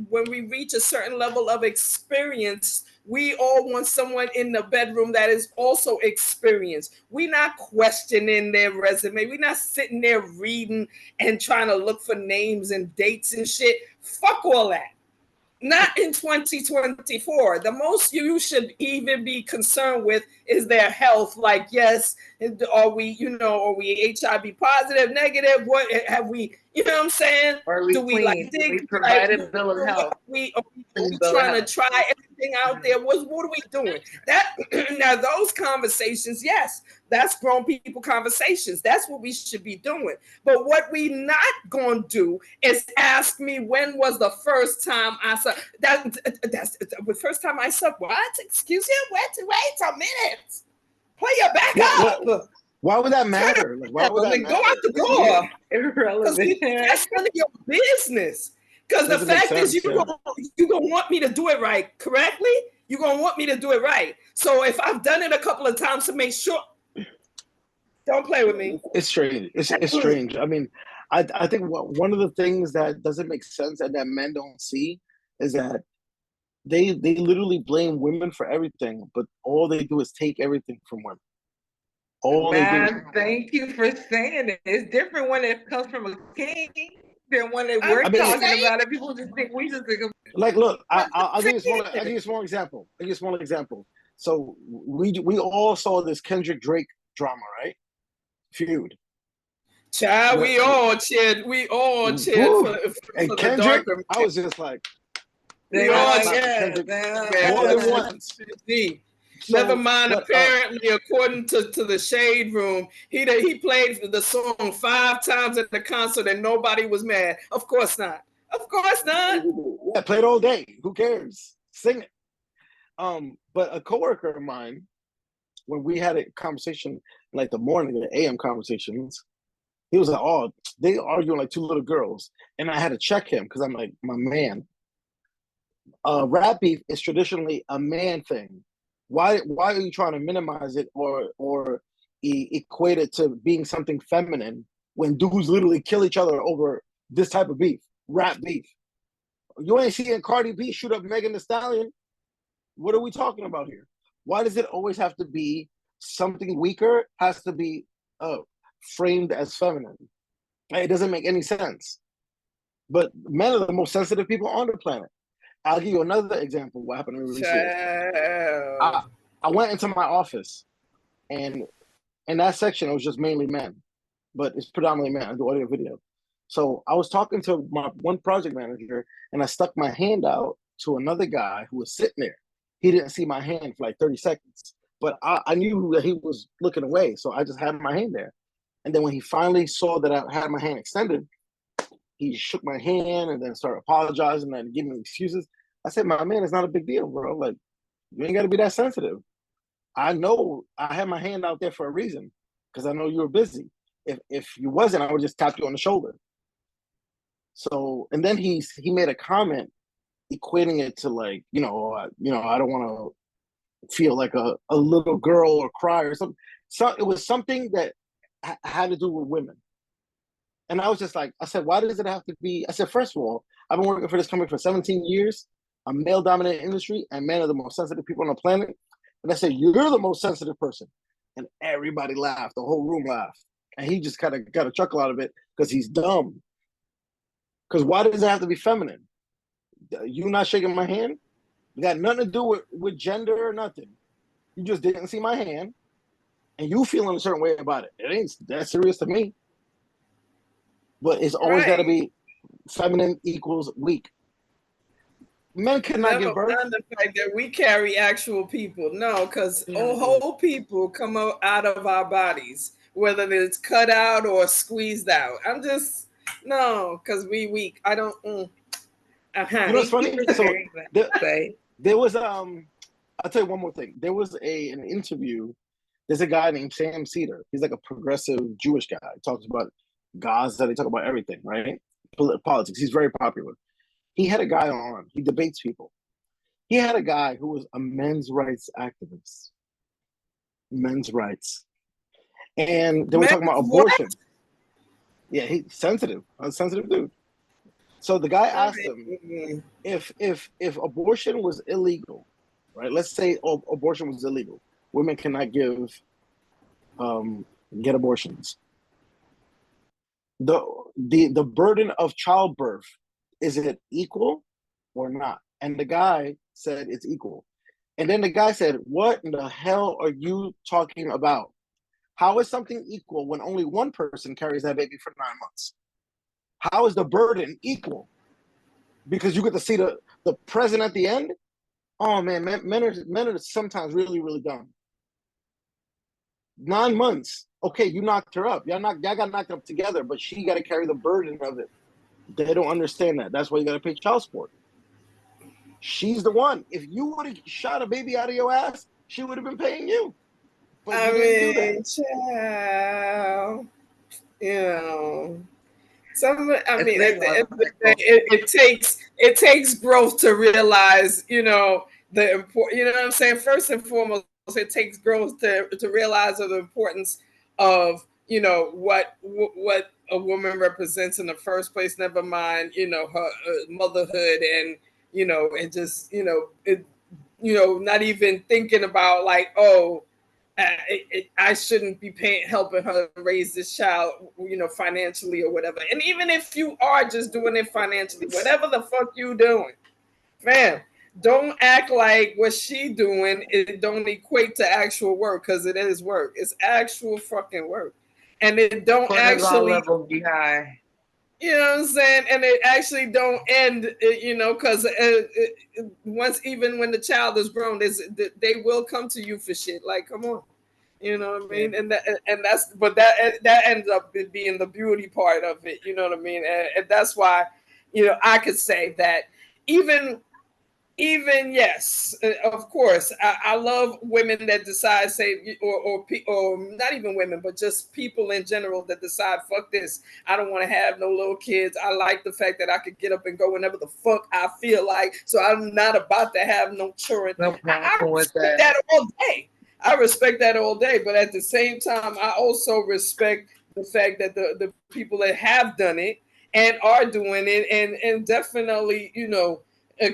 when we reach a certain level of experience, we all want someone in the bedroom that is also experienced. We're not questioning their resume. We're not sitting there reading and trying to look for names and dates and shit. Fuck all that. Not in 2024. The most you should even be concerned with is their health. Like, yes, are we HIV positive, negative? What have we, what I'm saying? Or are we Do we like clean? dig? We Like, provided a bill of health. are we Bill of trying to health. try everything out there? What are we doing? That now those conversations, yes, that's grown people conversations. That's what we should be doing. But what we not gonna do is ask me when was the first time I saw that. That's the first time I saw what? Excuse you? Wait a minute. Play your back up. Why would that matter? Like, why would that Then matter? go out the That's weird. door. Because Irrelevant. that's none of your business. Because the Doesn't make fact is, sense, you yeah. gonna want me to do it right, correctly? You're gonna want me to do it right. So if I've done it a couple of times to make sure, don't play with me. It's strange. It's strange. I mean, I think one of the things that doesn't make sense and that men don't see is that they literally blame women for everything, but all they do is take everything from women. All they do. Man, thank you for saying it. It's different when it comes from a king than when we're I mean, talking about it. People just think we just think of Like, look, I'll give you a small example. I'll give you a small example. So we all saw this Kendrick Drake drama, right? Feud. Child, we all cheered. Woo. For And the Kendrick, darker. I was just like, We They're all like, cheered. more than once. So, Never mind. but, Apparently, according to the Shade Room, he played the song 5 times at the concert and nobody was mad. Of course not. Of course not. Yeah, play it all day. Who cares? Sing it. But a coworker of mine, when we had a conversation, like the morning, the AM conversations, he was like, "Oh, they arguing like two little girls," and I had to check him because I'm like, "My man, rap beef is traditionally a man thing. Why are you trying to minimize it or equate it to being something feminine when dudes literally kill each other over this type of beef, rap beef? You ain't seeing Cardi B shoot up Megan Thee Stallion. What are we talking about here? Why does it always have to be something weaker has to be framed as feminine? It doesn't make any sense. But men are the most sensitive people on the planet. I'll give you another example of what happened to me recently. I went into my office, and in that section, it was just mainly men, but it's predominantly men. I do audio video. So I was talking to my one project manager, and I stuck my hand out to another guy who was sitting there. He didn't see my hand for like 30 seconds, but I knew that he was looking away, so I just had my hand there. And then when he finally saw that I had my hand extended, he shook my hand and then started apologizing and giving me excuses. I said, "My man, it's not a big deal, bro. Like, you ain't got to be that sensitive. I know I had my hand out there for a reason because I know you were busy. If you wasn't, I would just tap you on the shoulder." So, and then he made a comment equating it to like, I don't want to feel like a little girl or cry or something. So it was something that had to do with women. And I was just like, I said, why does it have to be? I said, first of all, I've been working for this company for 17 years, a male-dominated industry, and men are the most sensitive people on the planet. And I said, you're the most sensitive person. and everybody laughed. The whole room laughed, and he just kind of got a chuckle out of it because he's dumb. Because why does it have to be feminine? You not shaking my hand? It got nothing to do with gender or nothing. You just didn't see my hand, and you feeling a certain way about it. It ain't that serious to me. But it's always got to be feminine equals weak. Men cannot give birth. Never mind the fact that we carry actual people. No, because whole people come out of our bodies, whether it's cut out or squeezed out. I'm just no, because we weak. I don't. You know what's funny? So there was I'll tell you one more thing. There was an interview. There's a guy named Sam Cedar. He's like a progressive Jewish guy. He talks about Gaza. They talk about everything, right? Politics. He's very popular. He had a guy on. He debates people. He had a guy who was a men's rights activist. Men's rights. And they were talking about abortion. Yeah, he's sensitive. A sensitive dude. So the guy asked him if abortion was illegal, right? Let's say abortion was illegal. Women cannot get abortions. The burden of childbirth, is it equal or not? And the guy said it's equal. And then the guy said, what in the hell are you talking about? How is something equal when only one person carries that baby for 9 months? How is the burden equal? Because you get to see the present at the end? Oh man, men are sometimes really, really dumb. 9 months. Okay, you knocked her up. Y'all got knocked up together, but she got to carry the burden of it. They don't understand that. That's why you got to pay child support. She's the one. If you would have shot a baby out of your ass, she would have been paying you. But I mean, child, you know. It takes growth to realize, the important. You know what I'm saying? First and foremost, it takes growth to realize the importance of what a woman represents in the first place. Never mind, her motherhood and and just not even thinking about like, oh, I shouldn't be helping her raise this child, financially or whatever. And even if you are just doing it financially, whatever the fuck you doing, fam, don't act like what she doing, it don't equate to actual work, because it is work. It's actual fucking work. And it don't actually level be high. You know what I'm saying? And it actually don't end, because once, even when the child is grown, they will come to you for shit. Like, come on, you know what I mean? Yeah. And that ends up being the beauty part of it. You know what I mean? And that's why, I could say that even yes, of course, I love women that decide, say, or not even women, but just people in general that decide, fuck this, I don't want to have no little kids. I like the fact that I could get up and go whenever the fuck I feel like, so I'm not about to have no children. I respect that all day. I respect that all day, but at the same time, I also respect the fact that the people that have done it and are doing it, and definitely,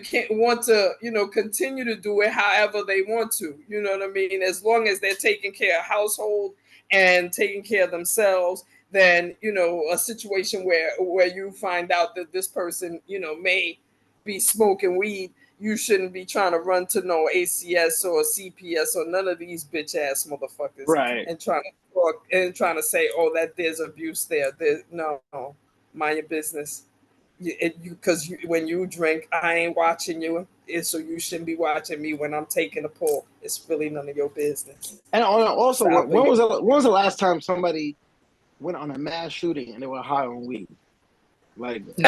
can't want to, continue to do it however they want to, you know what I mean? As long as they're taking care of household and taking care of themselves, then, a situation where you find out that this person, may be smoking weed, you shouldn't be trying to run to no ACS or CPS or none of these bitch ass motherfuckers, right? And trying to talk and trying to say, oh, that there's abuse there. No, mind your business. Because when you drink, I ain't watching you, so you shouldn't be watching me when I'm taking a pull. It's really none of your business. And also, when was the last time somebody went on a mass shooting and they were high on weed? Like, okay,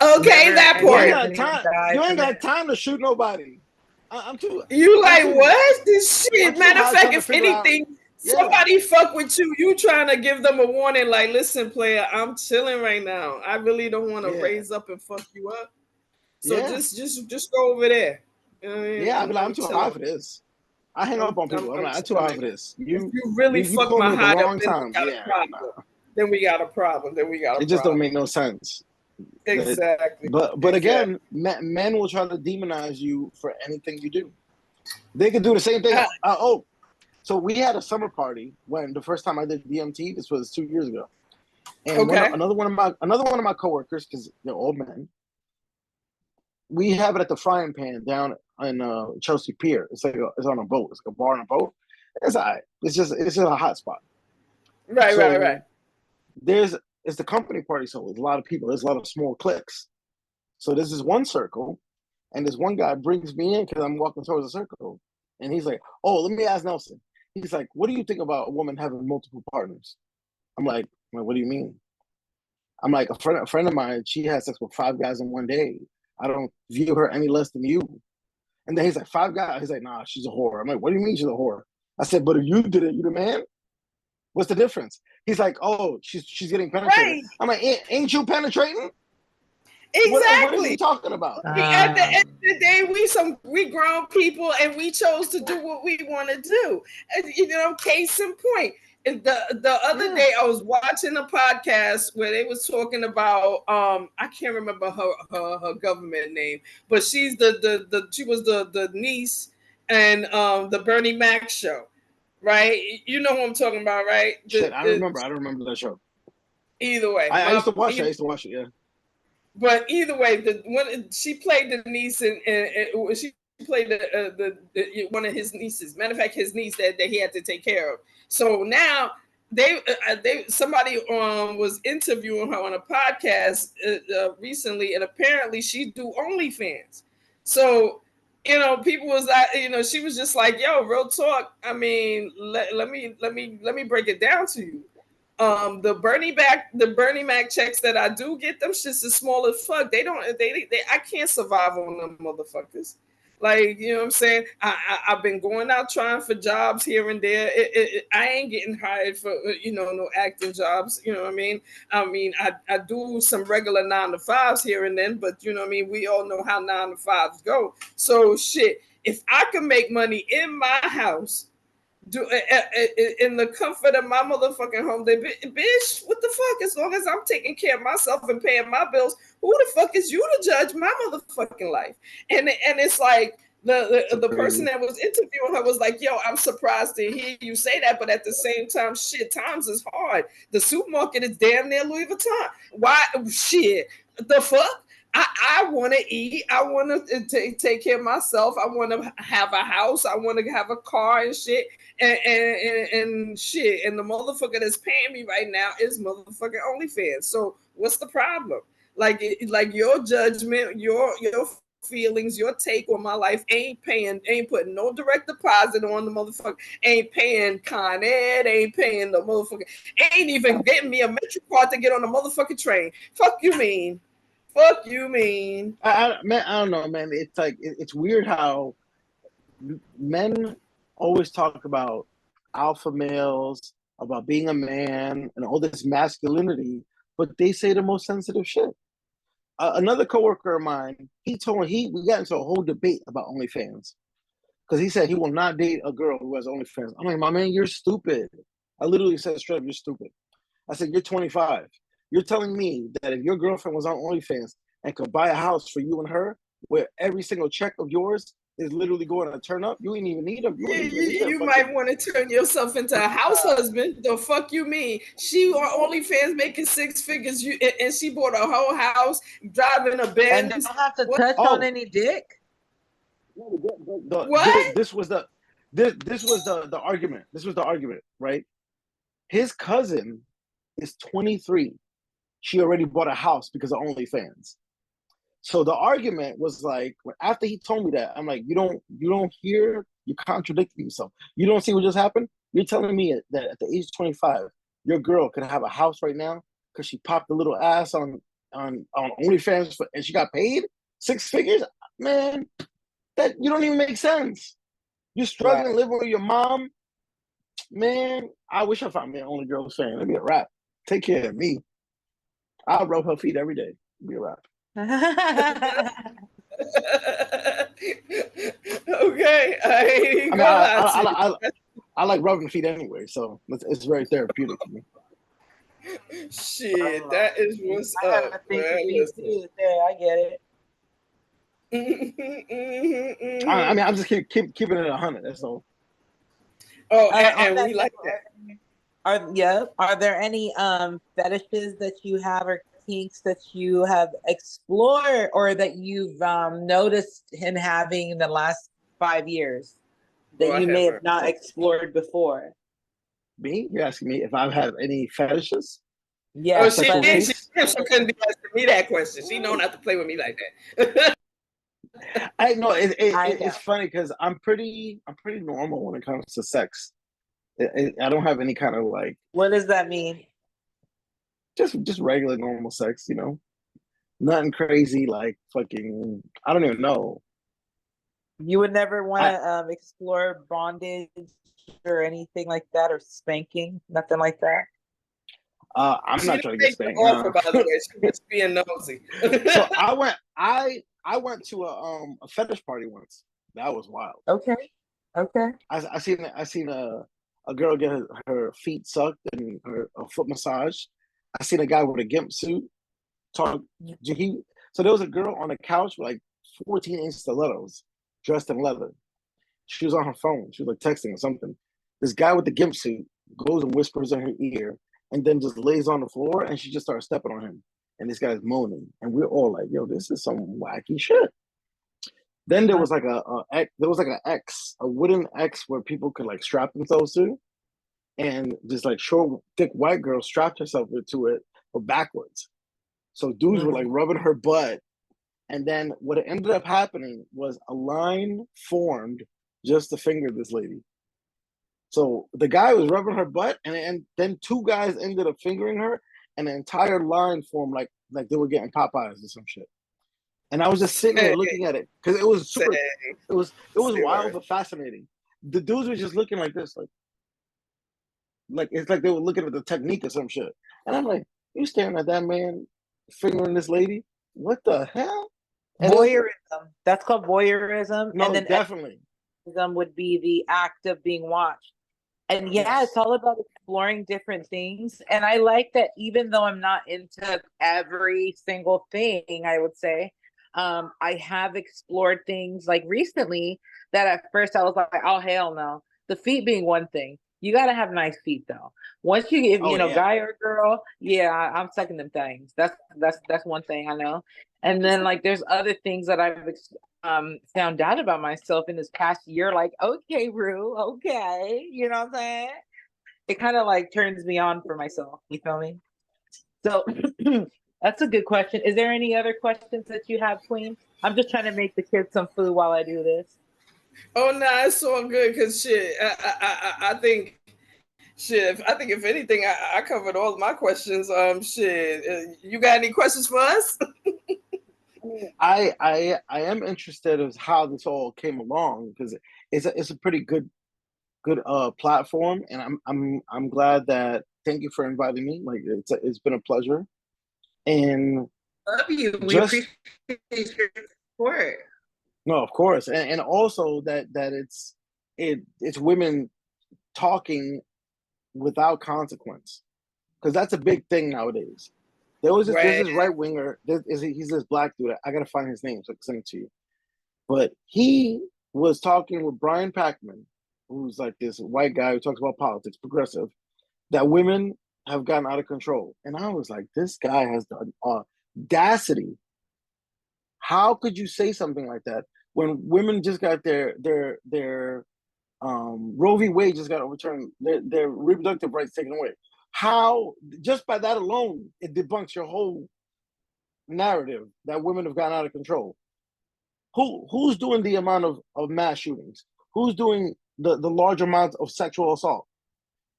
that part. You ain't got time to shoot nobody. I'm too. You like what? This shit. Matter of fact, if anything. Somebody fuck with you, you trying to give them a warning, like, listen, player, I'm chilling right now. I really don't want to raise up and fuck you up. So just go over there. You know what I mean? Yeah, I'm too high for this. I hang up on people. I'm too high for this. You really fuck my high up, then we got a problem. It just don't make no sense. Exactly. But again, men will try to demonize you for anything you do. They could do the same thing. So we had a summer party when the first time I did DMT. This was 2 years ago, and Okay. another one of my coworkers, because they're old men, we have it at the Frying Pan down in Chelsea Pier. It's it's on a boat. It's like a bar on a boat. It's all right. It's just a hot spot. Right. It's the company party, so there's a lot of people. There's a lot of small cliques. So there's this one circle, and this one guy brings me in because I'm walking towards the circle, and he's like, "Oh, let me ask Nelson." He's like, "What do you think about a woman having multiple partners?" I'm like, "What do you mean?" I'm like, a friend of mine, she had sex with 5 guys in one day. I don't view her any less than you. And then he's like, 5 guys. He's like, nah, she's a whore. I'm like, what do you mean she's a whore? I said, but if you did it, you the man? What's the difference? He's like, oh, she's getting penetrated. Right. I'm like, ain't you penetrating? What are you Exactly. talking about? At the end of the day, we grown people, and we chose to do what we want to do. And, you know, case in point. The other day I was watching a podcast where they was talking about I can't remember her government name, but she's she was the niece and the Bernie Mac show, right? You know who I'm talking about, right? Shit, I don't remember that show. Either way, I used to watch it. Yeah. But either way, when she played the niece, and she played the one of his nieces. Matter of fact, his niece that he had to take care of. So now they somebody was interviewing her on a podcast recently, and apparently she do OnlyFans. So you know, people was you know, she was just like, "Yo, real talk. I mean, let me break it down to you." The Bernie Mac checks that I do get, them shits is small as fuck. They don't they I can't survive on them motherfuckers. Like, you know what I'm saying? I've been going out trying for jobs here and there. I ain't getting hired for you know, no acting jobs. You know what I mean? I do some regular 9 to 5s here and then, but you know what I mean. We all know how 9 to 5s go. So shit, if I can make money in my house, in the comfort of my motherfucking home, bitch, what the fuck? As long as I'm taking care of myself and paying my bills, who the fuck is you to judge my motherfucking life? And it's like the person that was interviewing her was like, yo, I'm surprised to hear you say that, but at the same time, shit, times is hard. The supermarket is damn near Louis Vuitton. Why? Shit, the fuck? I want to eat. I want to take care of myself. I want to have a house. I want to have a car and shit. And shit. And the motherfucker that's paying me right now is motherfucking OnlyFans. So what's the problem? Like your judgment, your feelings, your take on my life ain't putting no direct deposit on the motherfucker, ain't paying Con Ed, ain't paying the motherfucker, ain't even getting me a Metro card to get on the motherfucking train. Fuck you mean? Fuck you mean? I don't know, man. It's like it's weird how men always talk about alpha males, about being a man, and all this masculinity, but they say the most sensitive shit. Another coworker of mine, we got into a whole debate about OnlyFans because he said he will not date a girl who has OnlyFans. I'm like, my man, you're stupid. I literally said straight up, you're stupid. I said, you're 25. You're telling me that if your girlfriend was on OnlyFans and could buy a house for you and her, where every single check of yours is literally going to turn up, you ain't even need them. You might want to turn yourself into a house husband. The fuck you mean? She on OnlyFans making 6 figures, and she bought a whole house, driving a Benz. And don't have to touch on any dick. What? This was the argument. This was the argument, right? His cousin is 23. She already bought a house because of OnlyFans. So the argument was like, after he told me that, I'm like, you don't hear, you're contradicting yourself. You don't see what just happened? You're telling me that at the age of 25, your girl could have a house right now because she popped a little ass on OnlyFans and she got paid 6 figures? Man, that you don't even make sense. You're struggling living with your mom. Man, I wish I found me an Only Girls fan. Let me a rap. Take care of me. I'll rub her feet every day. Be a rap. Okay. I like rubbing feet anyway, so it's very therapeutic to me. Shit, that is what's up. I get it. I mean, I'm just keeping it 100. That's all. Oh, On and that we like note, that. are there any fetishes that you have or kinks that you have explored or that you've noticed him having in the last 5 years Do that I you may have have not explored before? Me? You're asking me if I have any fetishes Oh, or Yes, sexual she kinks? couldn't be asking me that question. She know not to play with me like that. I know I it's know. funny because I'm pretty normal when it comes to sex. I don't have any kind of like What does that mean? just regular normal sex, nothing crazy like fucking. I don't even know. You would never want I to explore bondage or anything like that, or spanking, nothing like that. I'm She not didn't trying to get make the spanked offer, now. by the way. She was being nosy. So I went to a fetish party once. That was wild. Okay. Okay. I seen a girl get her feet sucked and her a foot massage. I seen a guy with a gimp suit talk. He so there was a girl on a couch with like 14-inch stilettos, dressed in leather. She was on her phone. She was like texting or something. This guy with the gimp suit goes and whispers in her ear, and then just lays on the floor, and she just starts stepping on him. And this guy's moaning, and we're all like, "Yo, this is some wacky shit." Then there was like an X, a wooden X where people could like strap themselves to, and this like short, thick white girl strapped herself to it, but backwards. So dudes were like Mhm. rubbing her butt, and then what ended up happening was a line formed just to finger this lady. So the guy was rubbing her butt, and then two guys ended up fingering her, and the entire line formed like they were getting Popeyes or some shit. And I was just sitting there Say, looking at it because it was say, super. It was say wild word. but fascinating. The dudes were just looking like this, like it's like they were looking at the technique or some shit. And I'm like, you staring at that man fingering this lady? What the hell? And it was Voyeurism. That's called voyeurism. And no, then definitely exorcism would be the act of being watched. And yeah, it's yes. all about exploring different things. And I like that even though I'm not into every single thing, I would say, I have explored things like recently that at first I was like, oh, hell no. The feet being one thing. You got to have nice feet though. Once you get, Oh yeah. guy or girl, yeah, I'm sucking them things. That's one thing I know. And then like there's other things that I've found out about myself in this past year, like, okay, Rue, okay, you know what I'm saying? It kind of like turns me on for myself, you feel me? So that's a good question. Is there any other questions that you have, Queen? I'm just trying to make the kids some food while I do this. Oh no, it's all good because shit. I think shit. I think if anything, I covered all of my questions. Shit. You got any questions for us? I am interested as how this all came along because it's a pretty good platform, and I'm glad that. Thank you for inviting me. Like it's been a pleasure, and Love you. We just appreciate your support. no, of course, and also that it's women talking without consequence because that's a big thing nowadays. There's Right. this right winger. He's this black dude. I gotta find his name so I can send it to you. But he was talking with Brian Packman, who's like this white guy who talks about politics, progressive, that women have gotten out of control. And I was like, this guy has the audacity. How could you say something like that when women just got their Roe v. Wade just got overturned, their reproductive rights taken away? How just by that alone it debunks your whole narrative that women have gotten out of control. Who's doing the amount of mass shootings? Who's doing the large amount of sexual assault?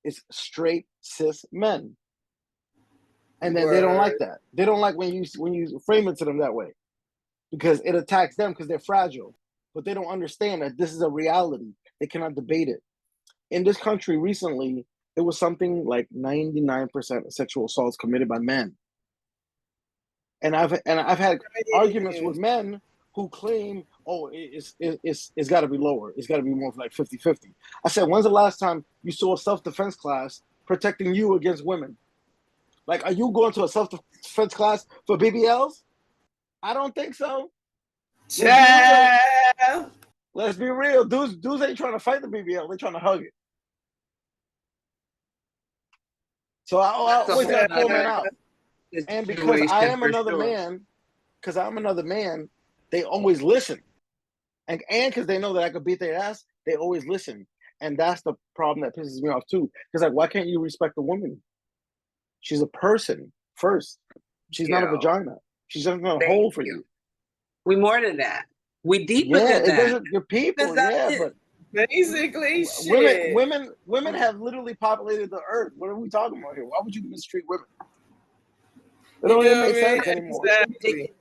It's straight cis men. And then they don't like Word. that. They don't like when you frame it to them that way because it attacks them because they're fragile. But they don't understand that this is a reality. They cannot debate it. In this country recently, it was something like 99% of sexual assaults committed by men. And I've had arguments with men who claim, oh, it's got to be lower. It's got to be more like 50-50. I said, when's the last time you saw a self-defense class protecting you against women? Like, are you going to a self-defense class for BBLs? I don't think so. Let's be real. Child. Let's be real. Dudes ain't trying to fight the BBL. They're trying to hug it. So I That's a always whole gotta call men nother out. And because I situation am for another sure. man, they always listen. And because they know that I could beat their ass, they always listen. And that's the problem that pisses me off too. Because like, why can't you respect a woman? She's a person first. She's not a vagina. She's just not a hole for you. We more than that. We deeper Yeah, than it that. doesn't. You're people, yeah, but basically, shit. women have literally populated the earth. What are we talking about here? Why would you mistreat women? It don't even make sense anymore. Exactly.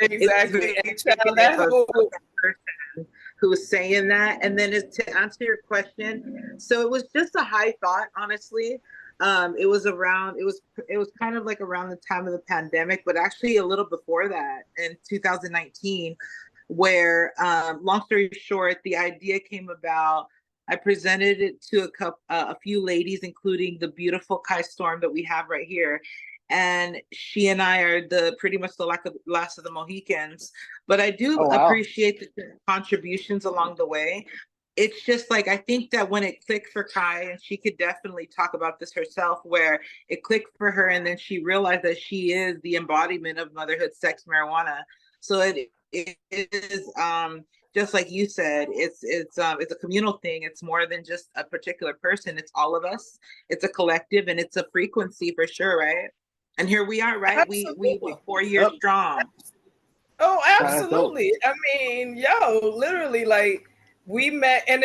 Exactly. Child, that whole person who was saying that, and then to answer your question, so it was just a high thought, honestly. It was kind of like around the time of the pandemic, but actually a little before that, in 2019, where long story short, the idea came about. I presented it to a few ladies, including the beautiful Kai Storm that we have right here. And she and I are pretty much the last of the Mohicans. But I do appreciate the contributions along the way. It's just like, I think that when it clicked for Kai, and she could definitely talk about this herself, where it clicked for her, and then she realized that she is the embodiment of motherhood, sex, marijuana. So it is just like you said, it's a communal thing. It's more than just a particular person. It's all of us. It's a collective, and it's a frequency for sure, right? And here we are, right? We 4 years strong. Oh, absolutely. I mean, yo, literally, like, we met, and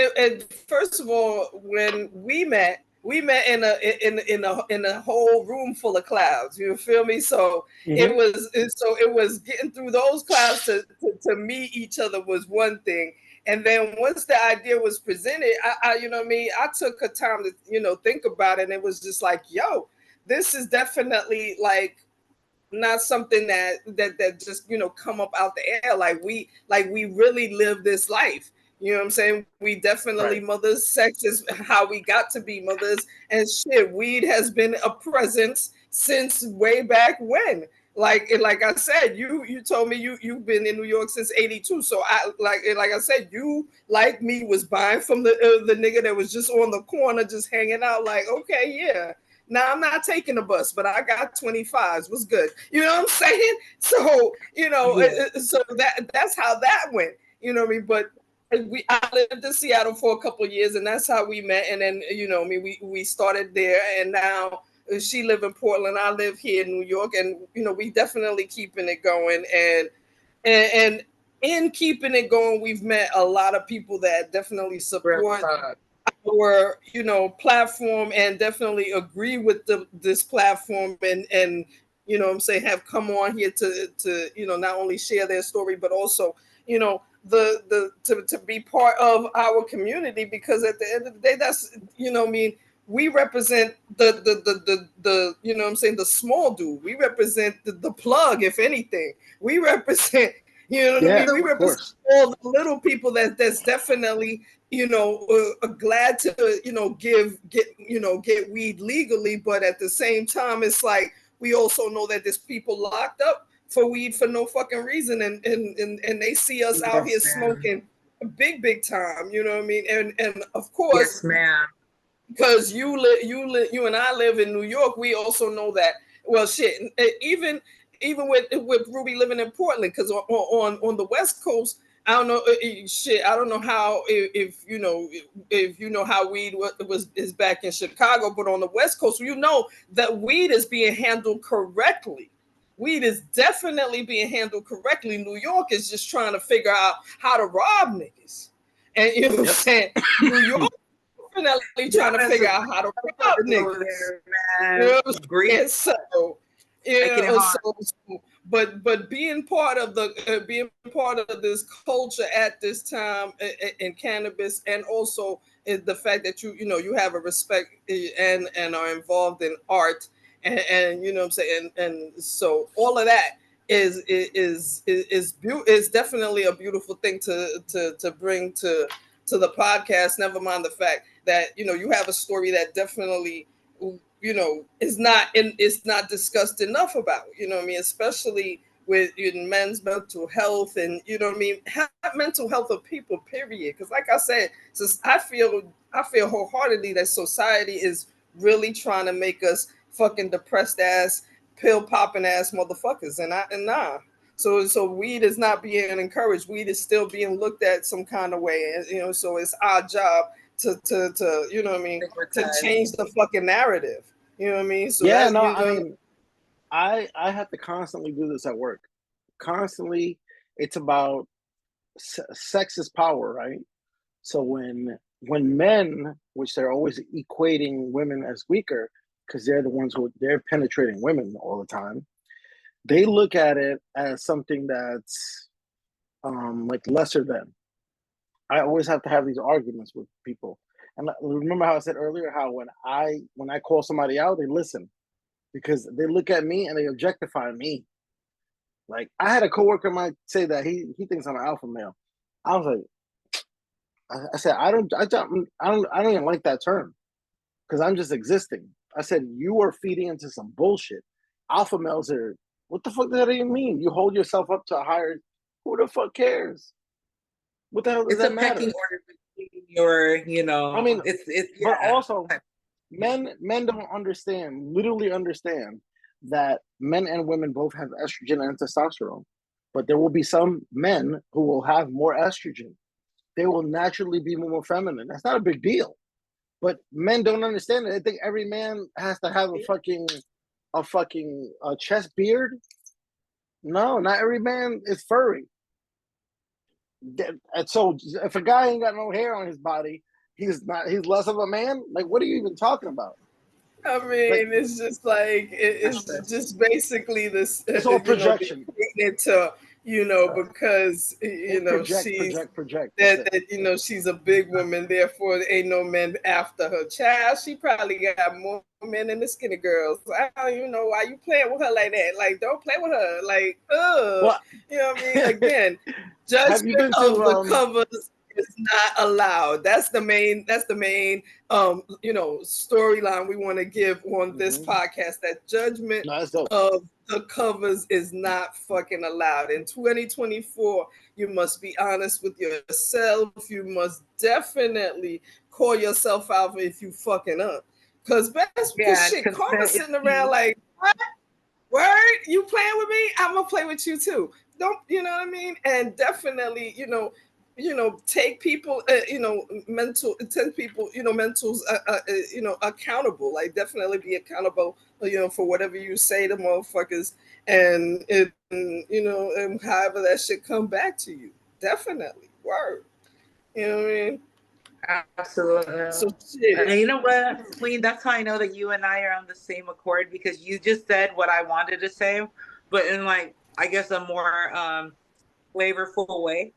first of all, when we met in a whole room full of clouds. You feel me? So it was getting through those clouds to meet each other was one thing. And then once the idea was presented, I you know what I mean, I took a time to, think about it, and it was just like, yo, this is definitely like not something that just come up out the air. Like we really live this life. You know what I'm saying? We definitely mothers. Sex is how we got to be mothers, and shit, weed has been a presence since way back when. Like I said, you told me you've been in New York since '82. So I like I said, you like me was buying from the nigga that was just on the corner, just hanging out. Like, okay, yeah. Now I'm not taking the bus, but I got 25s. What's good? You know what I'm saying? So so that's how that went. You know what I mean? But I lived in Seattle for a couple of years, and that's how we met. And then we started there, and now she live in Portland. I live here in New York, and we definitely keeping it going. And in keeping it going, we've met a lot of people that definitely support our platform, and definitely agree with this platform, and I'm saying, have come on here to not only share their story, but also to be part of our community, because at the end of the day, that's we represent the I'm saying, the small dude. We represent the plug, if anything. We represent what I mean. We represent all the little people that's definitely glad to get weed legally, but at the same time, it's like we also know that there's people locked up for weed for no fucking reason, and they see us out here smoking big time. You know what I mean? And of course, yes, ma'am. Because you and I live in New York, we also know that. Well, shit, even with Ruby living in Portland, because on the West Coast, I don't know shit. I don't know how if you know how weed is back in Chicago, but on the West Coast, that weed is being handled correctly. Weed is definitely being handled correctly. New York is just trying to figure out how to rob niggas, and you know what I'm saying. New York definitely trying to figure out how to rob niggas. Great. So, but being part of this culture at this time in cannabis, and also the fact that you have a respect and are involved in art, and what I'm saying, and so all of that is definitely a beautiful thing to bring to the podcast. Never mind the fact that you have a story that definitely is not discussed enough about. You know what I mean? Especially with men's mental health, and mental health of people. Period. Because like I said, since I feel wholeheartedly that society is really trying to make us fucking depressed ass, pill popping ass motherfuckers. And nah. So weed is not being encouraged. Weed is still being looked at some kind of way. And, you know, so it's our job to you know what I mean, to change the fucking narrative. You know what I mean? So Yeah, that, no, you I know, mean, I have to constantly do this at work. Constantly, it's about sex is power, right? So when men, which they're always equating women as weaker because they're the ones who they're penetrating women all the time, they look at it as something that's like lesser than. I always have to have these arguments with people. And remember how I said earlier how when I call somebody out, they listen because they look at me and they objectify me. Like I had a coworker might say that he thinks I'm an alpha male. I was like, I said I don't even like that term because I'm just existing. I said you are feeding into some bullshit. Alpha males are what the fuck does that even mean? You hold yourself up to a higher. Who the fuck cares? What the hell does It's that a matter? pecking order between your, you know. I mean, it's but yeah. also men don't understand, literally understand that men and women both have estrogen and testosterone. But there will be some men who will have more estrogen. They will naturally be more feminine. That's not a big deal. But men don't understand it. They think every man has to have a fucking chest beard. No, not every man is furry. And so if a guy ain't got no hair on his body, he's less of a man. Like, what are you even talking about? I mean, Like, it's just like it's just basically this. it's all You know, projection. it to, you know, because you know she's project. that you know she's a big woman, therefore there ain't no men after her. Child, she probably got more men than the skinny girls. I don't even know why you playing with her like that. Like, don't play with her. Like, Well, you know what I mean? Again, have you been judgment to of the covers is not allowed. That's the main you know, storyline we want to give on this podcast. That judgment of the covers is not fucking allowed. In 2024, you must be honest with yourself. You must definitely call yourself out if you fucking up. Cause shit, Karma's sitting around like, what? Word? You playing with me? I'm gonna play with you too. Don't you know what I mean? And definitely, you know, take people, take people, mentals, accountable. Like, definitely be accountable, for whatever you say to motherfuckers, and and however that shit come back to you. Definitely, word. You know what I mean? Absolutely. So shit. And you know what, Queen? That's how I know that you and I are on the same accord, because you just said what I wanted to say, but in, like, I guess a more flavorful way.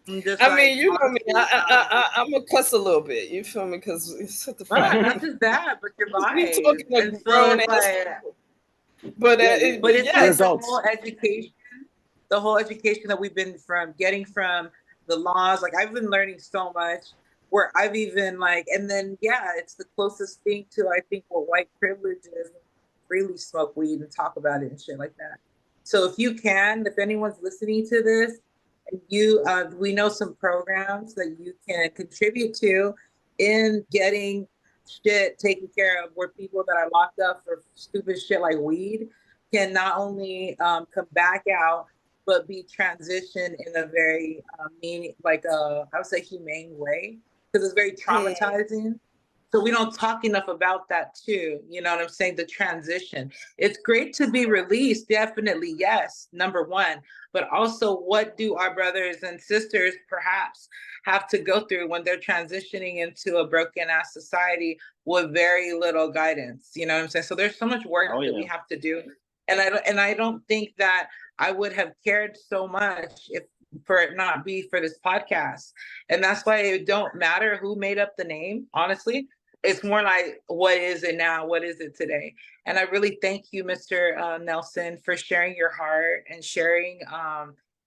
I mean, you know me. I'm gonna cuss a little bit. You feel me? Because what the fuck? Not just that, but your We vibe. talking And a so grown it's ass like, people. But it's yeah, like the whole education that we've been getting from the laws. Like, I've been learning so much, where I've even, like, and then it's the closest thing to, I think, what white privilege is. Freely smoke weed and talk about it and shit like that. So if anyone's listening to this, and we know some programs that you can contribute to in getting shit taken care of, where people that are locked up for stupid shit like weed can not only come back out, but be transitioned in a very I would say humane way, because it's very traumatizing. So we don't talk enough about that too. You know what I'm saying? The transition. It's great to be released, definitely, yes, number one. But also, what do our brothers and sisters perhaps have to go through when they're transitioning into a broken ass society with very little guidance? You know what I'm saying? So there's so much work that we have to do. And I don't think that I would have cared so much if for it not be for this podcast. And that's why it don't matter who made up the name, honestly. It's more like, what is it now? What is it today? And I really thank you, Mr. Nelson, for sharing your heart and sharing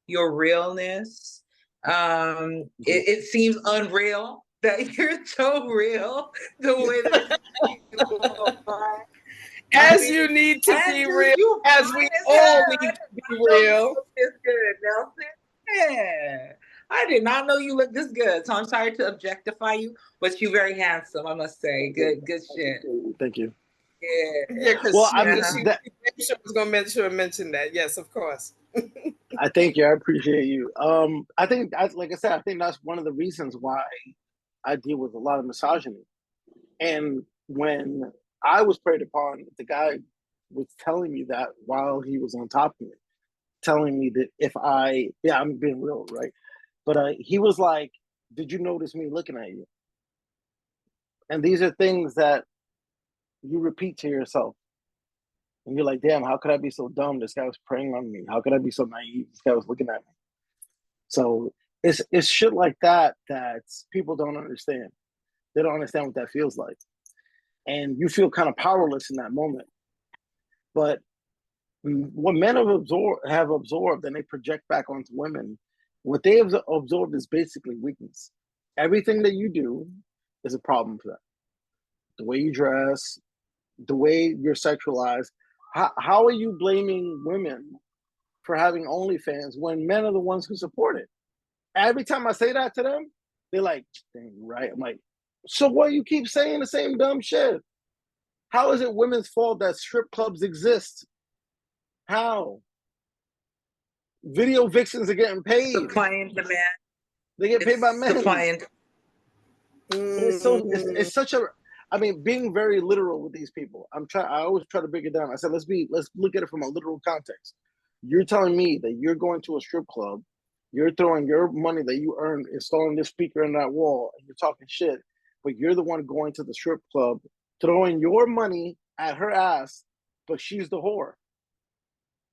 your realness. It seems unreal that you're so real the way that you are. As you need to be real, as we all need to be real. This good, Nelson. Yeah. I did not know you looked this good. So I'm sorry to objectify you, but you're very handsome, I must say. Good shit. Thank you. Yeah, because Well, I she mean, was going to mention that. Yes, of course. I thank you. I appreciate you. I think, like I said, I think that's one of the reasons why I deal with a lot of misogyny. And when I was preyed upon, the guy was telling me that while he was on top of me, telling me that I'm being real, right? But he was like, "Did you notice me looking at you?" And these are things that you repeat to yourself. And you're like, damn, how could I be so dumb? This guy was preying on me. How could I be so naive? This guy was looking at me. So it's shit like that people don't understand. They don't understand what that feels like. And you feel kind of powerless in that moment. But what men have absorbed and they project back onto women, what they have absorbed is basically weakness. Everything that you do is a problem for them. The way you dress, the way you're sexualized. How are you blaming women for having OnlyFans when men are the ones who support it? Every time I say that to them, they're like, dang, right. I'm like, so why you keep saying the same dumb shit? How is it women's fault that strip clubs exist? How? Video vixens are getting paid. Supply and demand. They get paid by men. Supply and It's such a, I mean, being very literal with these people. I always try to break it down. I said, let's look at it from a literal context. You're telling me that you're going to a strip club, you're throwing your money that you earned, installing this speaker in that wall, and you're talking shit, but you're the one going to the strip club, throwing your money at her ass, but she's the whore.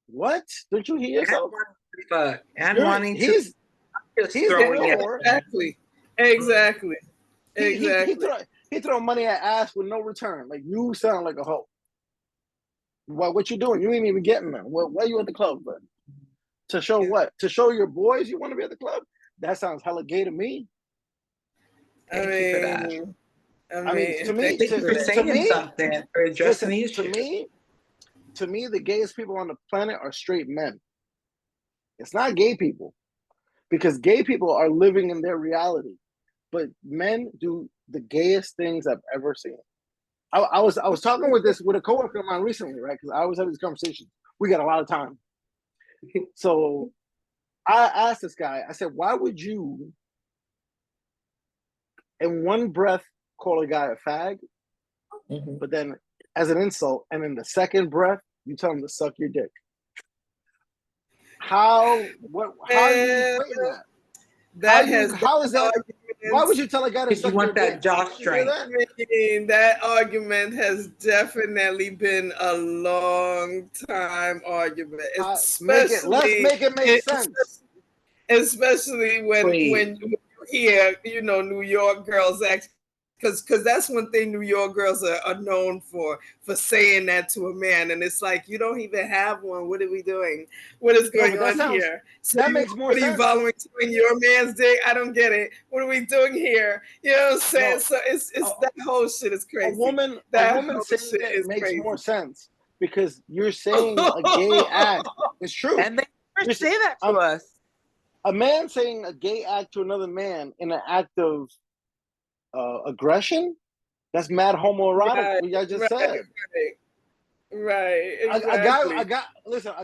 What? Don't you hear yourself? And wanting to. He's throwing it. Exactly. He throw money at ass with no return. Like, you sound like a hoe. What you doing? You ain't even getting them. Why you at the club, bud? To show what? To show your boys you want to be at the club? That sounds hella gay to me. Thank you for that. I mean, to me, to me, the gayest people on the planet are straight men. It's not gay people, because gay people are living in their reality, but men do the gayest things I've ever seen. I was talking with a coworker of mine recently, right? Because I always have these conversations. We got a lot of time, so I asked this guy. I said, "Why would you, in one breath, call a guy a fag, but then as an insult, and in the second breath, you tell him to suck your dick?" How do you equate that? How is that? Why would you tell a guy to suck your dick? Jaw strength? That argument has definitely been a long time argument. Let's make it make sense. Especially when you hear, New York girls act, because that's one thing New York girls are known for saying that to a man, and it's like, you don't even have one. What are we doing? What is going on here? So that makes more sense. What are you following in your man's dick? I don't get it. What are we doing here? You know what I'm saying? So it's that whole shit is crazy. A woman saying it makes crazy. More sense, because you're saying a gay act. It's true. And they never say that to us. A man saying a gay act to another man in an act of aggression, that's mad homoerotic. What I just said. Right. Exactly. A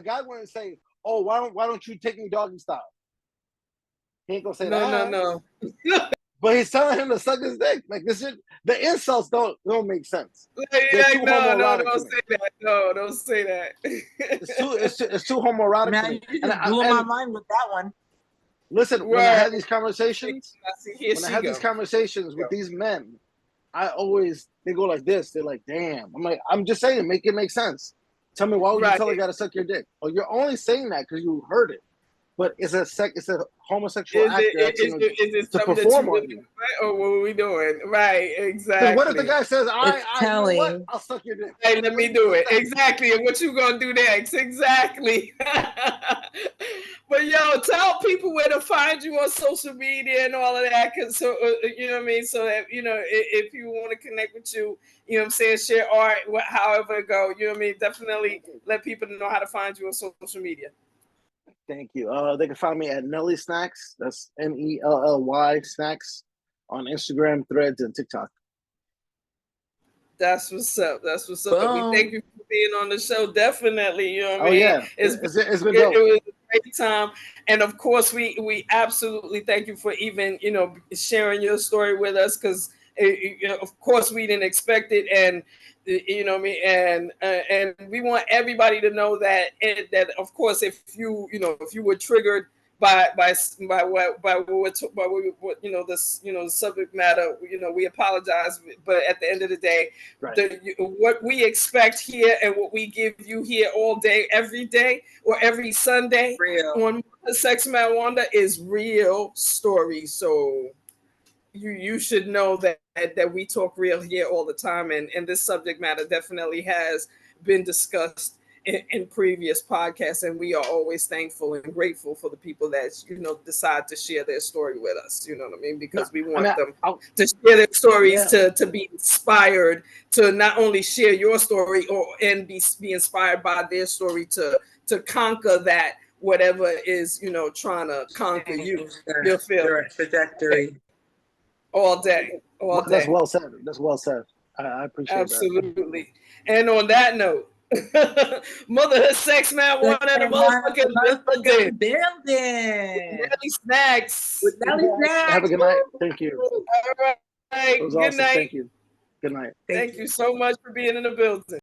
guy wouldn't say, "Oh, why don't you take me doggy style?" He ain't gonna say that. No. But he's telling him to suck his dick. Like, this shit, the insults don't make sense. No, don't say that. No, don't say that. It's too homoerotic. Man, you just blew my mind with that one. Listen, when I have these conversations, with these men, they go like this. They're like, damn. I'm like, I'm just saying, make it make sense. Tell me, why would you tell a guy to suck your dick? Oh, you're only saying that because you heard it. But it's a homosexual act to perform on you. Or what are we doing? Right, exactly. What if the guy says, I'll suck your dick. Hey, let me do it. Exactly. And what you gonna do next? Exactly. But tell people where to find you on social media and all of that. Cause so you know what I mean? So that, if you want to connect with you, you know what I'm saying, share art, however it go, you know what I mean? Definitely let people know how to find you on social media. Thank you. They can find me at Nelly Snacks. That's NELLY Snacks on Instagram, Threads, and TikTok. That's what's up. That's what's up. We thank Boom. you for being on the show. Definitely, you know what I Oh mean. yeah, It's it's been it dope. was a great time, and of course, we absolutely thank you for even sharing your story with us, because of course we didn't expect it, and you know what I mean, and we want everybody to know that that of course if if you were triggered by what this subject matter, we apologize, but at the end of the day, Right. what we expect here and what we give you here all day, every day, or every Sunday Real. on Sex Man Wonder is real stories. So you should know that we talk real here all the time, and this subject matter definitely has been discussed in previous podcasts, and we are always thankful and grateful for the people that decide to share their story with us. You know what I mean? Because we want them to share their stories, Yeah. to be inspired, to not only share your story and be inspired by their story, to conquer that whatever is trying to conquer you. You'll feel Their trajectory. all day, all That's day. well said. That's well said. I appreciate that. Absolutely. And on that note, Motherhood Sex Man One at the motherfucking building. Nelly Snacks. With Nelly Snacks. Have a good night. Thank you. All right. It was Good awesome. night. Thank you. Good night. Thank you so much for being in the building.